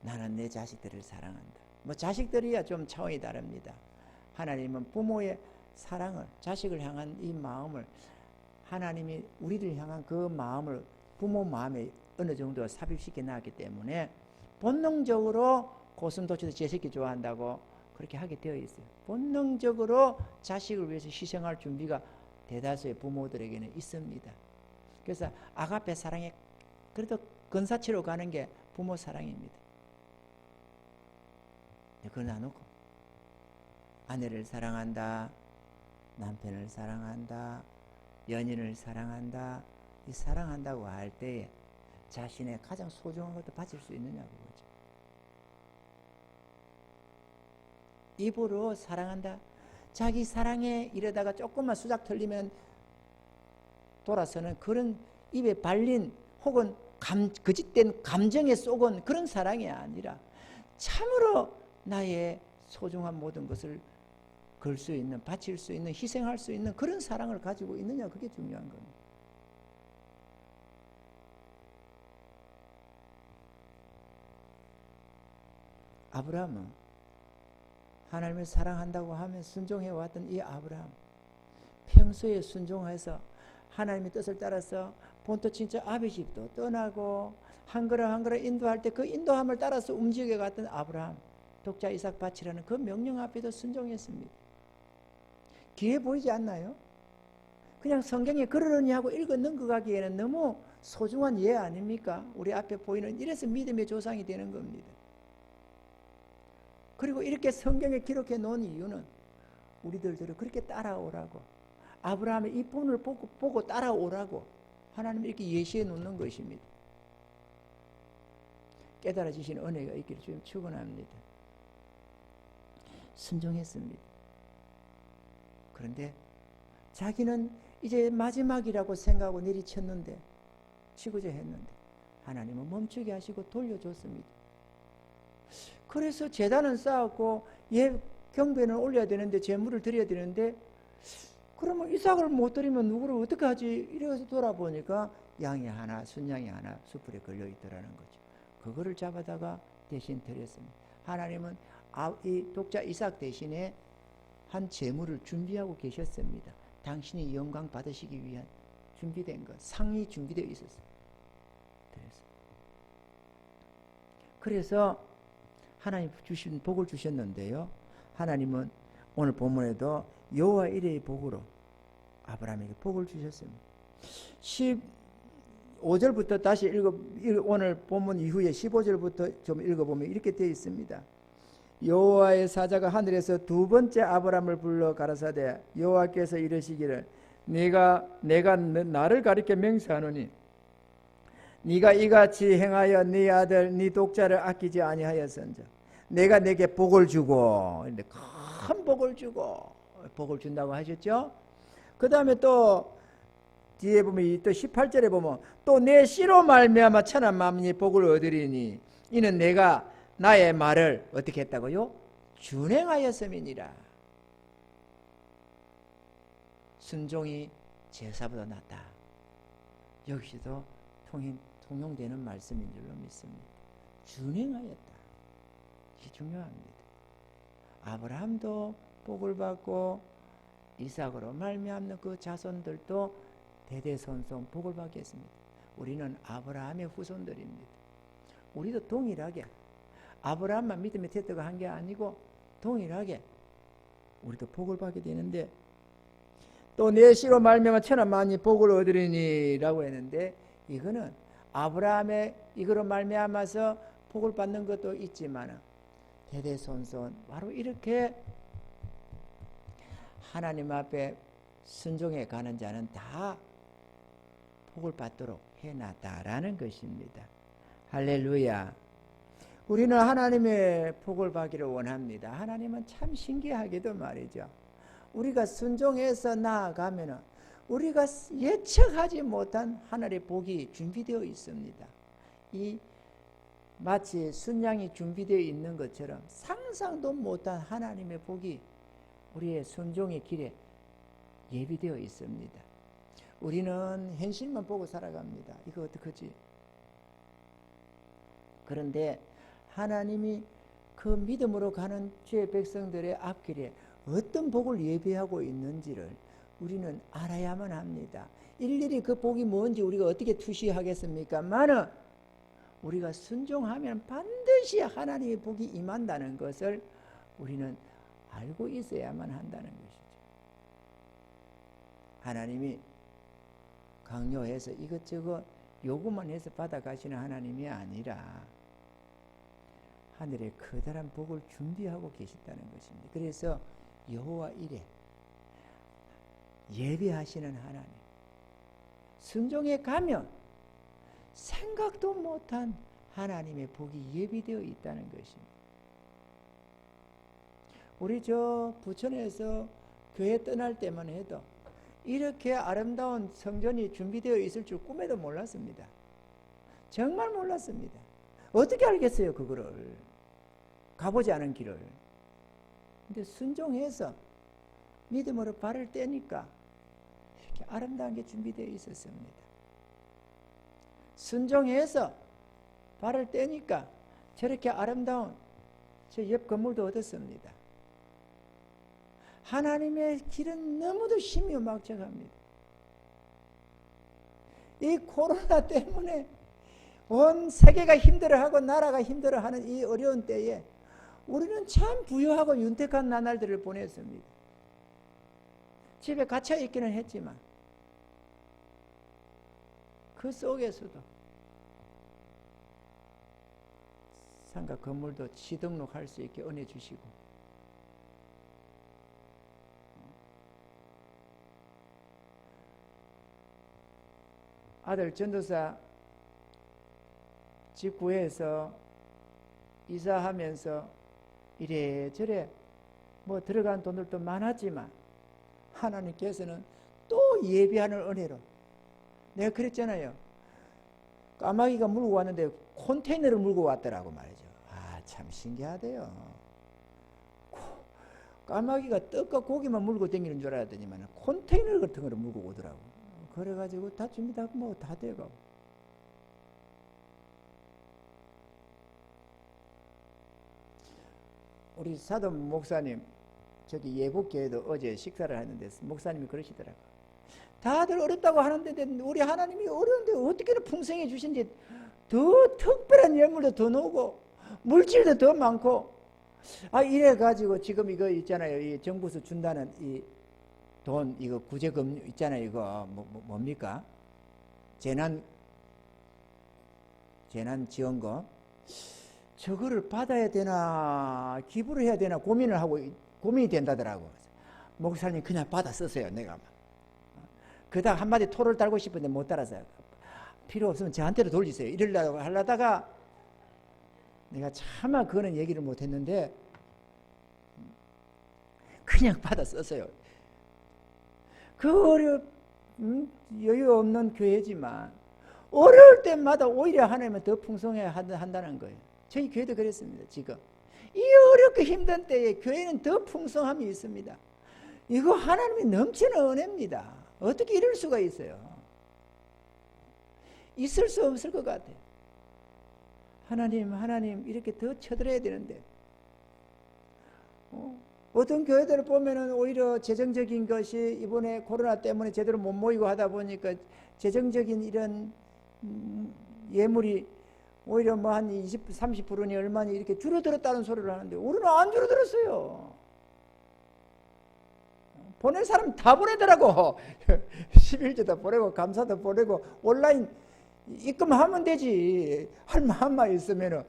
나는 내 자식들을 사랑한다. 뭐 자식들이야 좀 차원이 다릅니다. 하나님은 부모의 사랑을 자식을 향한 이 마음을 하나님이 우리를 향한 그 마음을 부모 마음에 어느 정도 삽입시켜 놨기 때문에 본능적으로 고슴도치도 제 새끼 좋아한다고 그렇게 하게 되어 있어요. 본능적으로 자식을 위해서 희생할 준비가 대다수의 부모들에게는 있습니다. 그래서 아가페 사랑에 그래도 근사치로 가는 게 부모 사랑입니다. 그걸 나누고 아내를 사랑한다, 남편을 사랑한다, 연인을 사랑한다, 이 사랑한다고 할 때에 자신의 가장 소중한 것도 바칠 수 있느냐고 그러죠. 입으로 사랑한다, 자기 사랑에 이러다가 조금만 수작 틀리면 돌아서는 그런 입에 발린 혹은 거짓된 감정에 쏘은 그런 사랑이 아니라 참으로 나의 소중한 모든 것을 걸 수 있는, 바칠 수 있는, 희생할 수 있는 그런 사랑을 가지고 있느냐, 그게 중요한 겁니다. 아브라함은 하나님을 사랑한다고 하면 순종해왔던 이 아브라함, 평소에 순종해서 하나님의 뜻을 따라서 본토 친척 아비 집도 떠나고 한 걸음 한 걸음 인도할 때 그 인도함을 따라서 움직여 갔던 아브라함, 독자 이삭 바치라는 그 명령 앞에도 순종했습니다. 기회 보이지 않나요? 그냥 성경에 그러려니 하고 읽어 넘어가기에는 너무 소중한 예 아닙니까? 우리 앞에 보이는, 이래서 믿음의 조상이 되는 겁니다. 그리고 이렇게 성경에 기록해 놓은 이유는 우리들도 그렇게 따라오라고, 아브라함의 이 본을 보고 따라오라고 하나님이 이렇게 예시해 놓는 것입니다. 깨달아지신 은혜가 있기를 주님 축원합니다. 순종했습니다. 그런데 자기는 이제 마지막이라고 생각하고 내리쳤는데, 치고자 했는데 하나님은 멈추게 하시고 돌려줬습니다. 그래서 제단은 쌓았고 경배는 올려야 되는데, 제물을 드려야 되는데, 그러면 이삭을 못 드리면 누구를 어떻게 하지? 이래서 돌아보니까 양이 하나, 순양이 하나 숯불에 걸려 있더라는 거죠. 그거를 잡아다가 대신 드렸습니다. 하나님은 이 독자 이삭 대신에 한 제물을 준비하고 계셨습니다. 당신이 영광 받으시기 위한 준비된 것, 상이 준비되어 있었어요. 그래서 하나님 주신 복을 주셨는데요, 하나님은 오늘 본문에도 여호와 이레의 복으로 아브라함에게 복을 주셨습니다. 15절부터 다시 오늘 본문 이후에 15절부터 좀 읽어보면 이렇게 되어 있습니다. 여호와의 사자가 하늘에서 두 번째 아브라함을 불러 가라사대, 여호와께서 이르시기를 내가 나를 가리켜 맹세하노니 네가 이같이 행하여 네 아들 네 독자를 아끼지 아니하였은즉 내가 내게 복을 주고, 큰 복을 주고, 복을 준다고 하셨죠. 그 다음에 또 뒤에 보면 또 18절에 보면 또 내 씨로 말미암아 천한 만민이 복을 얻으리니 이는 내가 나의 말을 어떻게 했다고요? 준행하였음이니라. 순종이 제사보다 낫다. 여기서도 통용되는 말씀인 줄로 믿습니다. 준행하였다. 이게 중요합니다. 아브라함도 복을 받고 이삭으로 말미암는 그 자손들도 대대손손 복을 받겠습니다. 우리는 아브라함의 후손들입니다. 우리도 동일하게 아브라함만 믿음의 태도가 한 게 아니고 동일하게 우리도 복을 받게 되는데, 또 내 씨로 말미암아 천한 만이 복을 얻으리니 라고 했는데, 이거는 아브라함의 이거로 말미암아서 복을 받는 것도 있지만 대대손손 바로 이렇게 하나님 앞에 순종해 가는 자는 다 복을 받도록 해놨다라는 것입니다. 할렐루야. 우리는 하나님의 복을 받기를 원합니다. 하나님은 참 신기하게도 말이죠, 우리가 순종해서 나아가면 우리가 예측하지 못한 하늘의 복이 준비되어 있습니다. 이 마치 순양이 준비되어 있는 것처럼 상상도 못한 하나님의 복이 우리의 순종의 길에 예비되어 있습니다. 우리는 현실만 보고 살아갑니다. 이거 어떡하지? 그런데 하나님이 그 믿음으로 가는 주의 백성들의 앞길에 어떤 복을 예비하고 있는지를 우리는 알아야만 합니다. 일일이 그 복이 뭔지 우리가 어떻게 투시하겠습니까? 만은 우리가 순종하면 반드시 하나님의 복이 임한다는 것을 우리는 알고 있어야만 한다는 것이죠. 하나님이 강요해서 이것저것 요구만 해서 받아가시는 하나님이 아니라 하늘에 커다란 복을 준비하고 계시다는 것입니다. 그래서 여호와 이레, 예비하시는 하나님, 순종에 가면 생각도 못한 하나님의 복이 예비되어 있다는 것입니다. 우리 저 부천에서 교회 떠날 때만 해도 이렇게 아름다운 성전이 준비되어 있을 줄 꿈에도 몰랐습니다. 정말 몰랐습니다. 어떻게 알겠어요, 그거를? 가보지 않은 길을. 근데 순종해서 믿음으로 발을 떼니까 이렇게 아름다운 게 준비되어 있었습니다. 순종해서 발을 떼니까 저렇게 아름다운 저 옆 건물도 얻었습니다. 하나님의 길은 너무도 신묘막측합니다. 이 코로나 때문에 온 세계가 힘들어하고 나라가 힘들어하는 이 어려운 때에 우리는 참 부유하고 윤택한 나날들을 보냈습니다. 집에 갇혀 있기는 했지만 그 속에서도 상가 건물도 취등록할 수 있게 은혜 주시고, 아들 전도사 집 구해서 이사하면서 이래저래 뭐 들어간 돈들도 많았지만 하나님께서는 또 예비하는 은혜로, 내가 그랬잖아요. 까마귀가 물고 왔는데 컨테이너를 물고 왔더라고 말이죠. 아, 참 신기하대요. 까마귀가 떡과 고기만 물고 다니는 줄 알았더니만 컨테이너 같은 거를 물고 오더라고. 그래가지고 다 준비 다 뭐 다 돼가고. 우리 사돈 목사님 저기 예복교회도 어제 식사를 하는데 목사님이 그러시더라고. 다들 어렵다고 하는데 우리 하나님이 어려운데 어떻게 풍성해 주신지 더 특별한 예물도 더 나오고 물질도 더 많고, 아 이래 가지고 지금 이거 있잖아요. 이 정부에서 준다는 이 돈 이거 구제금 있잖아요. 이거 뭡니까? 재난지원금. 저거를 받아야 되나 기부를 해야 되나 고민이 된다더라고. 목사님 그냥 받아 쓰세요. 내가 그다음 한마디 토를 달고 싶은데 못 달아서 필요 없으면 저한테로 돌리세요. 이러려고 하려다가 내가 차마 그거는 얘기를 못 했는데 그냥 받아 썼어요. 그 여유 없는 교회지만 어려울 때마다 오히려 하나님은 더 풍성해 한다는 거예요. 저희 교회도 그랬습니다. 지금 이 어렵고 힘든 때에 교회는 더 풍성함이 있습니다. 이거 하나님이 넘치는 은혜입니다. 어떻게 이럴 수가 있어요? 있을 수 없을 것 같아요. 하나님 이렇게 더 쳐들어야 되는데 어떤 교회들을 보면은 오히려 재정적인 것이 이번에 코로나 때문에 제대로 못 모이고 하다 보니까 재정적인 이런 예물이 오히려 뭐 한 20, 30%니 얼마니 이렇게 줄어들었다는 소리를 하는데 우리는 안 줄어들었어요. 보낼 사람 다 보내더라고. 11조도 보내고 감사도 보내고 온라인 입금하면 되지. 할 마음만 있으면은.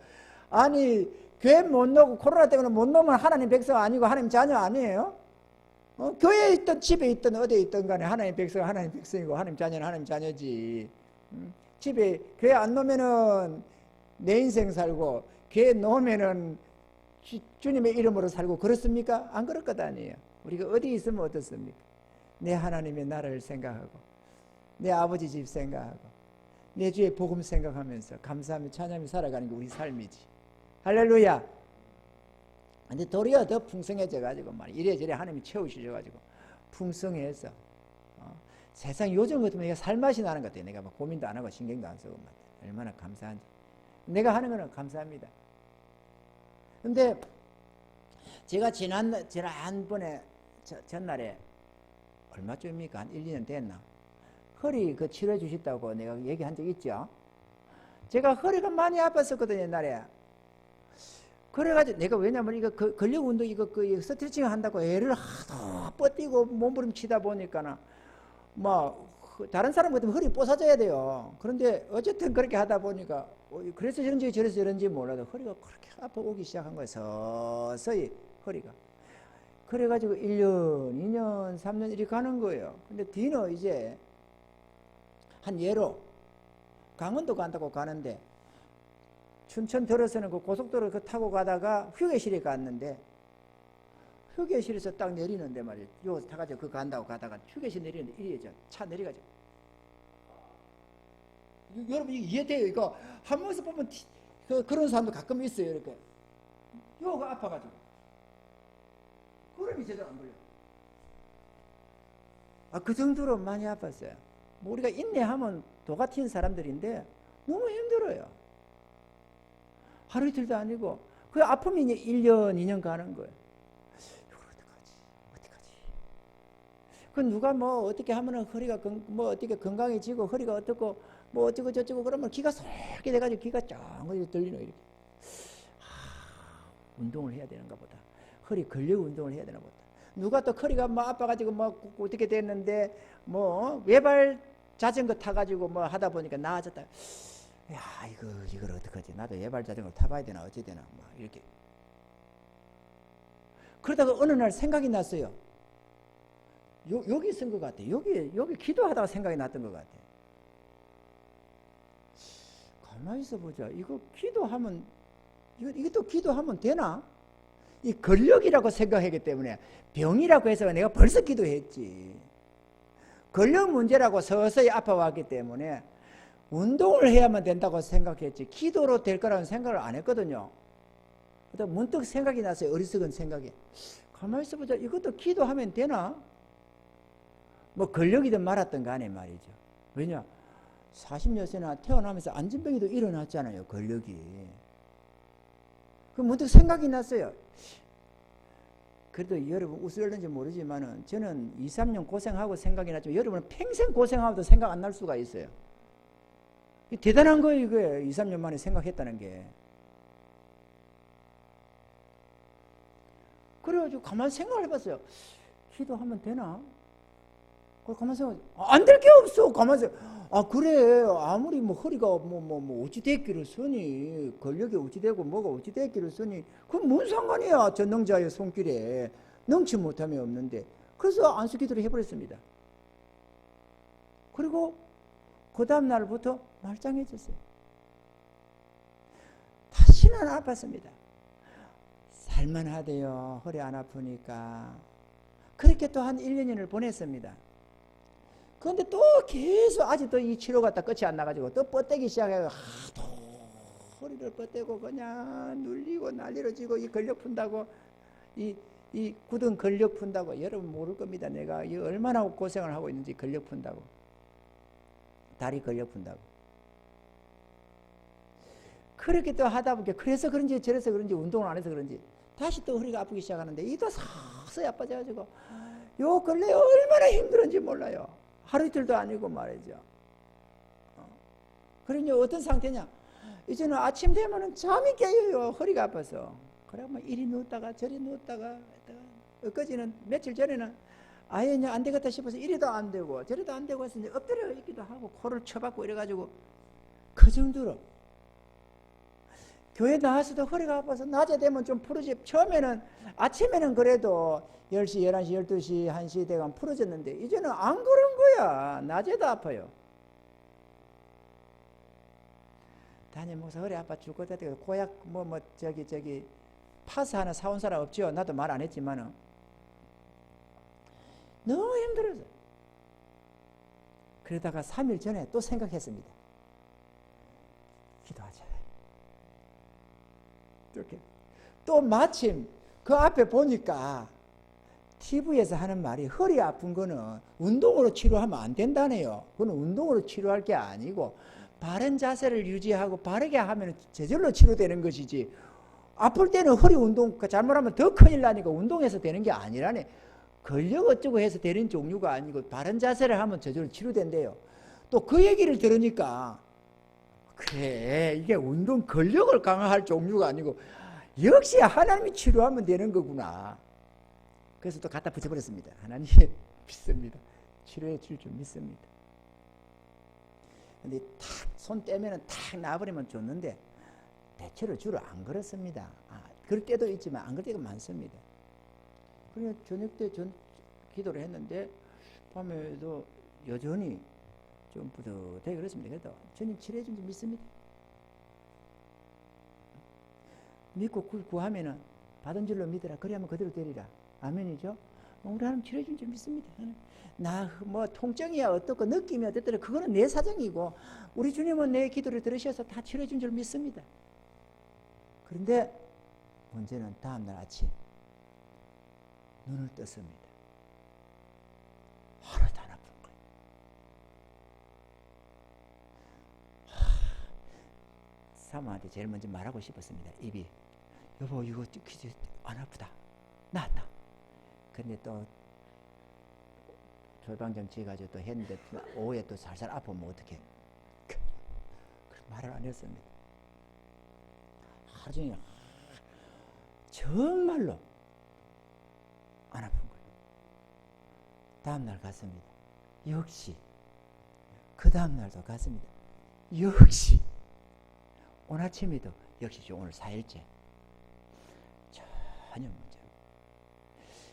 아니 교회 못 넣고 코로나 때문에 못 넣으면 하나님 백성 아니고 하나님 자녀 아니에요? 교회에 있든 집에 있든 어디에 있든 간에 하나님 백성 하나님 백성이고 하나님 자녀는 하나님 자녀지. 집에 교회 안 넣으면은 내 인생 살고 교회 넣으면은 주님의 이름으로 살고 그렇습니까? 안 그럴 것 아니에요. 우리가 어디 있으면 어떻습니까? 내 하나님의 나라를 생각하고 내 아버지 집 생각하고 내 주의 복음 생각하면서 감사하며 찬양하며 살아가는 게 우리 삶이지. 할렐루야. 근데 도리어 더 풍성해져 가지고 말이야. 이래저래 하나님이 채우셔 가지고 풍성해서 세상 요즘 같으면 내가 살맛이 나는 것 같아요. 내가 막 고민도 안 하고 신경도 안 쓰고 얼마나 감사한지. 내가 하는 거는 감사합니다. 근데 제가 지난번에 전날에 얼마쯤입니까? 한 1, 2년 됐나? 허리 그 치료해 주셨다고 내가 얘기한 적 있죠? 제가 허리가 많이 아팠었거든요, 옛날에. 그래가지고 내가 왜냐면 이거 근력 운동 이거 스트레칭 한다고 애를 하도 뻗뛰고 몸부림치다 보니까는 뭐 다른 사람 같으면 허리 뽀사져야 돼요. 그런데 어쨌든 그렇게 하다 보니까 그래서 저런지 저래서 저런지 몰라도 허리가 그렇게 아파오기 시작한 거예요. 서서히 허리가. 그래가지고 1년, 2년, 3년 이렇게 가는 거예요. 근데 뒤는 이제 한 예로 강원도 간다고 가는데 춘천 들어서는 그 고속도로 타고 가다가 휴게실에 갔는데 휴게실에서 딱 내리는데 말이에요. 요 타가지고 그 간다고 가다가 휴게실 내리는데 이래죠. 차 내려가지고. 여러분 이게 이해돼요? 이거 한 번에서 보면 그런 사람도 가끔 있어요. 이렇게. 요가 아파가지고. 그럼이 제대로 안 걸려. 그 정도로 많이 아팠어요. 뭐 우리가 인내하면 도 같은 사람들인데 너무 힘들어요. 하루 이틀도 아니고 그 아픔이 1년, 2년 가는 거예요. 이걸 어떡하지? 그 누가 뭐 어떻게 하면은 허리가 뭐 어떻게 건강해지고 허리가 어떻고 뭐 어쩌고 저쩌고 그러면 기가 쏠게 돼가지고 기가 쫑 들리노 이렇게. 운동을 해야 되는가 보다. 허리 근력 운동을 해야 되나 보다. 누가 또 허리가 뭐 아파가지고 뭐 어떻게 됐는데 뭐 외발 자전거 타가지고 뭐 하다 보니까 나아졌다. 야, 이걸 어떡하지? 나도 예발 자전거 타봐야 되나, 어찌 되나, 막 이렇게. 그러다가 어느 날 생각이 났어요. 여기 쓴 것 같아. 여기 기도하다가 생각이 났던 것 같아. 가만히 있어 보자. 이거 기도하면, 이것도 기도하면 되나? 이 권력이라고 생각하기 때문에 병이라고 해서 내가 벌써 기도했지. 권력 문제라고 서서히 아파왔기 때문에 운동을 해야만 된다고 생각했지 기도로 될 거라는 생각을 안 했거든요. 그러다 문득 생각이 났어요. 어리석은 생각이. 가만히 있어보자. 이것도 기도하면 되나? 뭐 권력이든 말았든 간에 말이죠. 왜냐? 40여세나 태어나면서 안진병이도 일어났잖아요. 권력이. 그 문득 생각이 났어요. 그래도 여러분 웃을는지 모르지만은 저는 2, 3년 고생하고 생각이 났지만 여러분은 평생 고생하고도 생각 안 날 수가 있어요. 대단한 거예요, 이거예요. 2, 3년 만에 생각했다는 게. 그래가지고 가만히 생각을 해봤어요. 기도하면 되나? 가만히 생각, 안 될 게 없어. 가만히 생각. 아, 그래. 아무리 뭐 허리가 어찌 됐기를 쓰니, 권력이 어찌 되고 뭐가 어찌 됐기를 쓰니, 그건 뭔 상관이야. 전능자의 손길에. 능치 못함이 없는데. 그래서 안수 기도를 해버렸습니다. 그리고 그 다음 날부터 말짱해졌어요. 다시는 안 아팠습니다. 살만하대요. 허리 안 아프니까. 그렇게 또 한 1, 2년을 보냈습니다. 그런데 또 계속 아직도 이 치료가 딱 끝이 안 나가지고 또 뻗대기 시작해서 하도 허리를 뻗대고 그냥 눌리고 난리로 지고 이 근력 푼다고 이 굳은 근력 푼다고 여러분 모를 겁니다. 내가 이 얼마나 고생을 하고 있는지 근력 푼다고. 다리 근력 푼다고. 그렇게 또 하다 보니까 그래서 그런지 저래서 그런지 운동을 안 해서 그런지 다시 또 허리가 아프기 시작하는데 이도 서서히 아파져가지고 요 근래 얼마나 힘들었는지 몰라요. 하루 이틀도 아니고 말이죠. 그러니 어떤 상태냐? 이제는 아침 되면은 잠이 깨요. 허리가 아파서. 그래 뭐 이리 누웠다가 저리 누웠다가 엊그제는 며칠 전에는 아예 그냥 안 되겠다 싶어서 이리도 안 되고 저리도 안 되고 해서 이제 엎드려 있기도 하고 코를 쳐박고 이래가지고 그 정도로 교회 나와서도 허리가 아파서 낮에 되면 좀 풀어지. 처음에는 아침에는 그래도 10시, 11시, 12시, 1시 되면 풀어졌는데 이제는 안 그런 거야. 낮에도 아파요. 담임 목사 허리 아파 죽을 때 고약 저기 파스 하나 사온 사람 없죠? 나도 말 안 했지만은 너무 힘들어서 그러다가 3일 전에 또 생각했습니다. 기도하자. 이렇게 또 마침 그 앞에 보니까 TV에서 하는 말이 허리 아픈 거는 운동으로 치료하면 안 된다네요. 그건 운동으로 치료할 게 아니고 바른 자세를 유지하고 바르게 하면 저절로 치료되는 것이지 아플 때는 허리 운동 잘못하면 더 큰일 나니까 운동해서 되는 게 아니라네. 근력 어쩌고 해서 되는 종류가 아니고 바른 자세를 하면 저절로 치료된대요. 또 그 얘기를 들으니까 그래 이게 운동 근력을 강화할 종류가 아니고 역시 하나님이 치료하면 되는 거구나. 그래서 또 갖다 붙여버렸습니다. 하나님 믿습니다. 치료해 줄 줄 믿습니다. 근데 탁 손 떼면은 탁 놔버리면 좋는데 대체로 주로 안 그렇습니다. 그럴 때도 있지만 안 그럴 때가 많습니다. 그래서 저녁 때 기도를 했는데 밤에도 여전히 좀 뿌듯하게 그렇습니다. 그래도 저는 치료해 준 줄 믿습니다. 믿고 구하면은 받은 줄로 믿으라. 그래야만 그대로 되리라. 아멘이죠? 우리 하나님 치료해 준 줄 믿습니다. 나 뭐 통증이야 어떻고 느낌이 어떻더라 그거는 내 사정이고 우리 주님은 내 기도를 들으셔서 다 치료해 준 줄 믿습니다. 그런데 문제는 다음날 아침 눈을 떴습니다. 하나도 안 아픈 거예요. 사모한테 제일 먼저 말하고 싶었습니다. 입이 여보 이거 안 아프다. 나았다. 근데 또 졸방정 지어가지고 또 했는데 오후에 또 살살 아프면 어떡해. 말을 안 했습니다. 하루 종일 정말로 안 아픈 거예요. 다음날 갔습니다. 역시 그 다음날도 갔습니다. 역시 오늘 아침에도 역시 오늘 4일째 전혀 문제.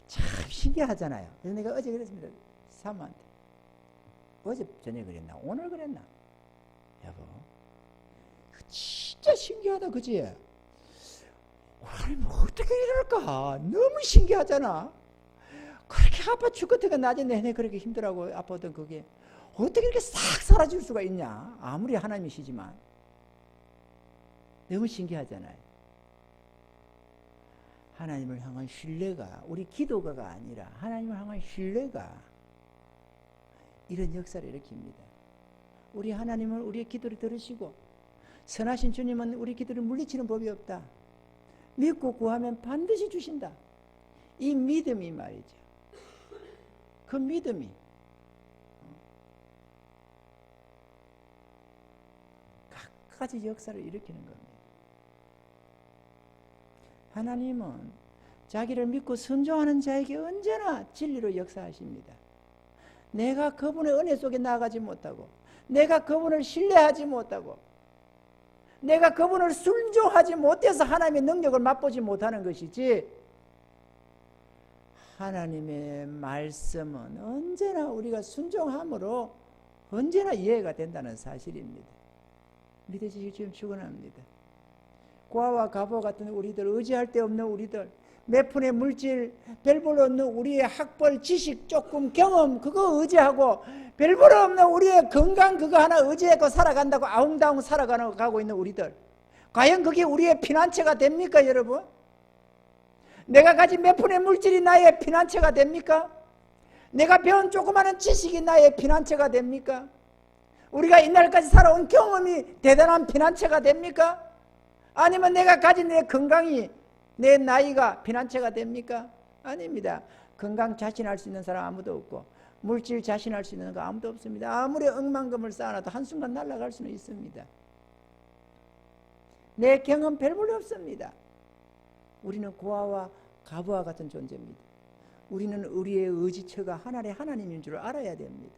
참 신기하잖아요. 그래서 내가 어제 그랬습니다. 사모한테. 어제 저녁에 그랬나? 오늘 그랬나? 여보, 진짜 신기하다, 그지? 하나님 어떻게 이럴까? 너무 신기하잖아. 그렇게 아파 죽겠다가 낮에 내내 그렇게 힘들하고 아팠던 그게 어떻게 이렇게 싹 사라질 수가 있냐? 아무리 하나님이시지만 너무 신기하잖아요. 하나님을 향한 신뢰가, 우리 기도가가 아니라 하나님을 향한 신뢰가 이런 역사를 일으킵니다. 우리 하나님은 우리의 기도를 들으시고 선하신 주님은 우리 기도를 물리치는 법이 없다. 믿고 구하면 반드시 주신다. 이 믿음이 말이죠. 그 믿음이 각가지 역사를 일으키는 겁니다. 하나님은 자기를 믿고 순종하는 자에게 언제나 진리로 역사하십니다. 내가 그분의 은혜 속에 나아가지 못하고, 내가 그분을 신뢰하지 못하고, 내가 그분을 순종하지 못해서 하나님의 능력을 맛보지 못하는 것이지, 하나님의 말씀은 언제나 우리가 순종함으로 언제나 이해가 된다는 사실입니다. 믿으시기 지금 축원합니다. 고아와 가보 같은 우리들, 의지할 데 없는 우리들, 몇 푼의 물질, 별볼 없는 우리의 학벌, 지식, 조금 경험 그거 의지하고 별볼 없는 우리의 건강 그거 하나 의지하고 살아간다고 아웅다웅 살아가고 있는 우리들, 과연 그게 우리의 피난처가 됩니까, 여러분? 내가 가진 몇 푼의 물질이 나의 피난처가 됩니까? 내가 배운 조그마한 지식이 나의 피난처가 됩니까? 우리가 이날까지 살아온 경험이 대단한 피난처가 됩니까? 아니면 내가 가진 내 건강이, 내 나이가 피난처가 됩니까? 아닙니다. 건강 자신할 수 있는 사람 아무도 없고 물질 자신할 수 있는 거 아무도 없습니다. 아무리 억만금을 쌓아놔도 한순간 날아갈 수는 있습니다. 내 경험 별볼로 없습니다. 우리는 고아와 가부와 같은 존재입니다. 우리는 우리의 의지처가 하나님의 하나님인 줄 알아야 됩니다.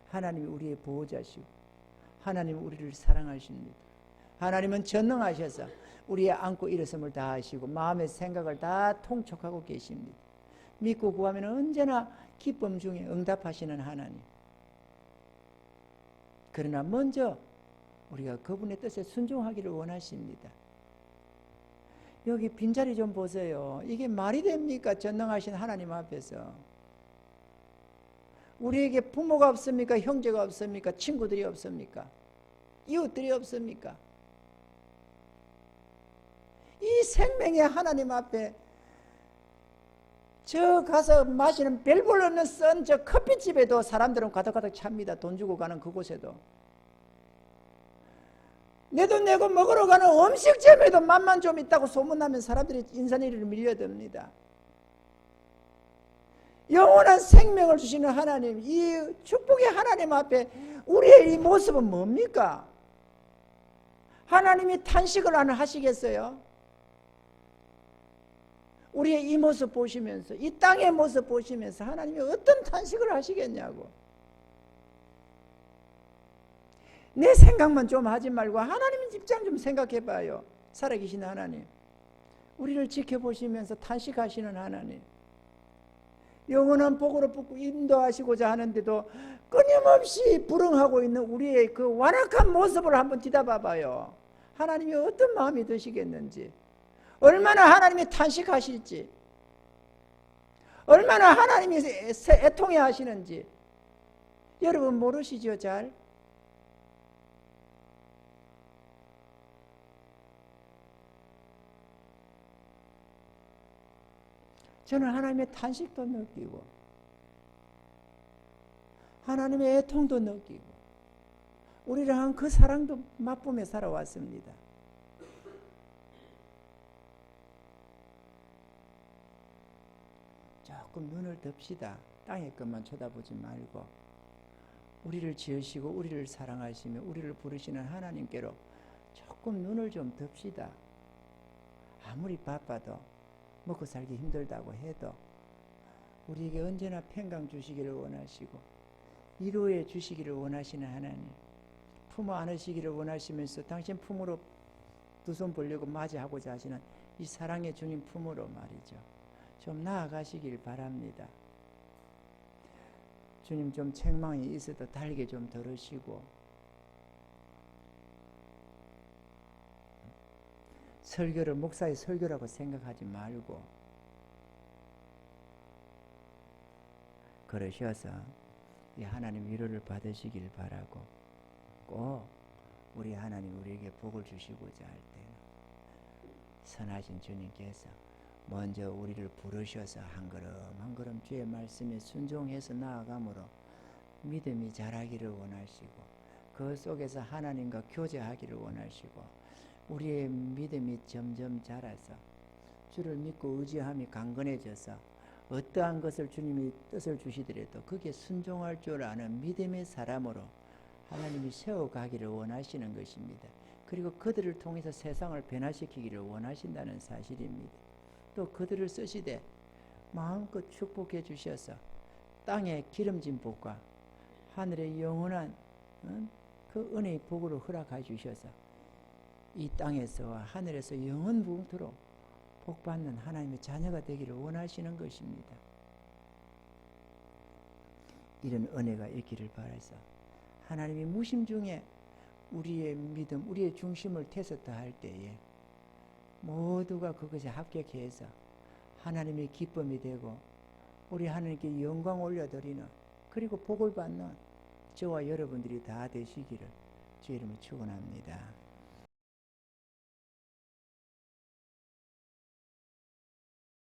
하나님이 우리의 보호자시고 하나님은 우리를 사랑하십니다. 하나님은 전능하셔서 우리의 안고 일어섬을 다 하시고 마음의 생각을 다 통촉하고 계십니다. 믿고 구하면 언제나 기쁨 중에 응답하시는 하나님. 그러나 먼저 우리가 그분의 뜻에 순종하기를 원하십니다. 여기 빈자리 좀 보세요. 이게 말이 됩니까? 전능하신 하나님 앞에서. 우리에게 부모가 없습니까? 형제가 없습니까? 친구들이 없습니까? 이웃들이 없습니까? 이 생명의 하나님 앞에 저 가서 마시는 별볼 없는 썬 저 커피집에도 사람들은 가득가득 찹니다. 돈 주고 가는 그곳에도. 내 돈 내고 먹으러 가는 음식점에도 맛만 좀 있다고 소문나면 사람들이 인산이리를 밀려듭니다. 영원한 생명을 주시는 하나님, 이 축복의 하나님 앞에 우리의 이 모습은 뭡니까? 하나님이 탄식을 안 하시겠어요? 우리의 이 모습 보시면서, 이 땅의 모습 보시면서 하나님이 어떤 탄식을 하시겠냐고. 내 생각만 좀 하지 말고 하나님 입장 좀 생각해 봐요. 살아계신 하나님, 우리를 지켜보시면서 탄식하시는 하나님, 영원한 복으로 인도하시고자 하는데도 끊임없이 불응하고 있는 우리의 그 완악한 모습을 한번 뒤다봐 봐요. 하나님이 어떤 마음이 드시겠는지, 얼마나 하나님이 탄식하실지, 얼마나 하나님이 애통해 하시는지 여러분 모르시죠? 잘? 저는 하나님의 탄식도 느끼고 하나님의 애통도 느끼고 우리를 향한 그 사랑도 맛보며 살아왔습니다. 조금 눈을 덮시다. 땅의 것만 쳐다보지 말고 우리를 지으시고 우리를 사랑하시며 우리를 부르시는 하나님께로 조금 눈을 좀 덮시다. 아무리 바빠도 먹고 살기 힘들다고 해도 우리에게 언제나 평강 주시기를 원하시고 위로해 주시기를 원하시는 하나님, 품어 안으시기를 원하시면서 당신 품으로 두 손 벌리고 맞이하고자 하시는 이 사랑의 주님 품으로 말이죠. 좀 나아가시길 바랍니다. 주님 좀 책망이 있어도 달게 좀 들으시고 설교를 목사의 설교라고 생각하지 말고 그러셔서 이 하나님 위로를 받으시길 바라고 꼭 우리 하나님 우리에게 복을 주시고자 할 때는 선하신 주님께서 먼저 우리를 부르셔서 한 걸음 한 걸음 주의 말씀에 순종해서 나아감으로 믿음이 자라기를 원하시고 그 속에서 하나님과 교제하기를 원하시고 우리의 믿음이 점점 자라서 주를 믿고 의지함이 강건해져서 어떠한 것을 주님이 뜻을 주시더라도 그게 순종할 줄 아는 믿음의 사람으로 하나님이 세워가기를 원하시는 것입니다. 그리고 그들을 통해서 세상을 변화시키기를 원하신다는 사실입니다. 또 그들을 쓰시되 마음껏 축복해 주셔서 땅의 기름진 복과 하늘의 영원한 그 은혜의 복으로 허락해 주셔서 이 땅에서와 하늘에서 영원부토록 복받는 하나님의 자녀가 되기를 원하시는 것입니다. 이런 은혜가 있기를 바라서 하나님이 무심 중에 우리의 믿음, 우리의 중심을 태웠다 할 때에 모두가 그것에 합격해서 하나님의 기쁨이 되고 우리 하나님께 영광 올려드리는 그리고 복을 받는 저와 여러분들이 다 되시기를 주의 이름으로 축원합니다.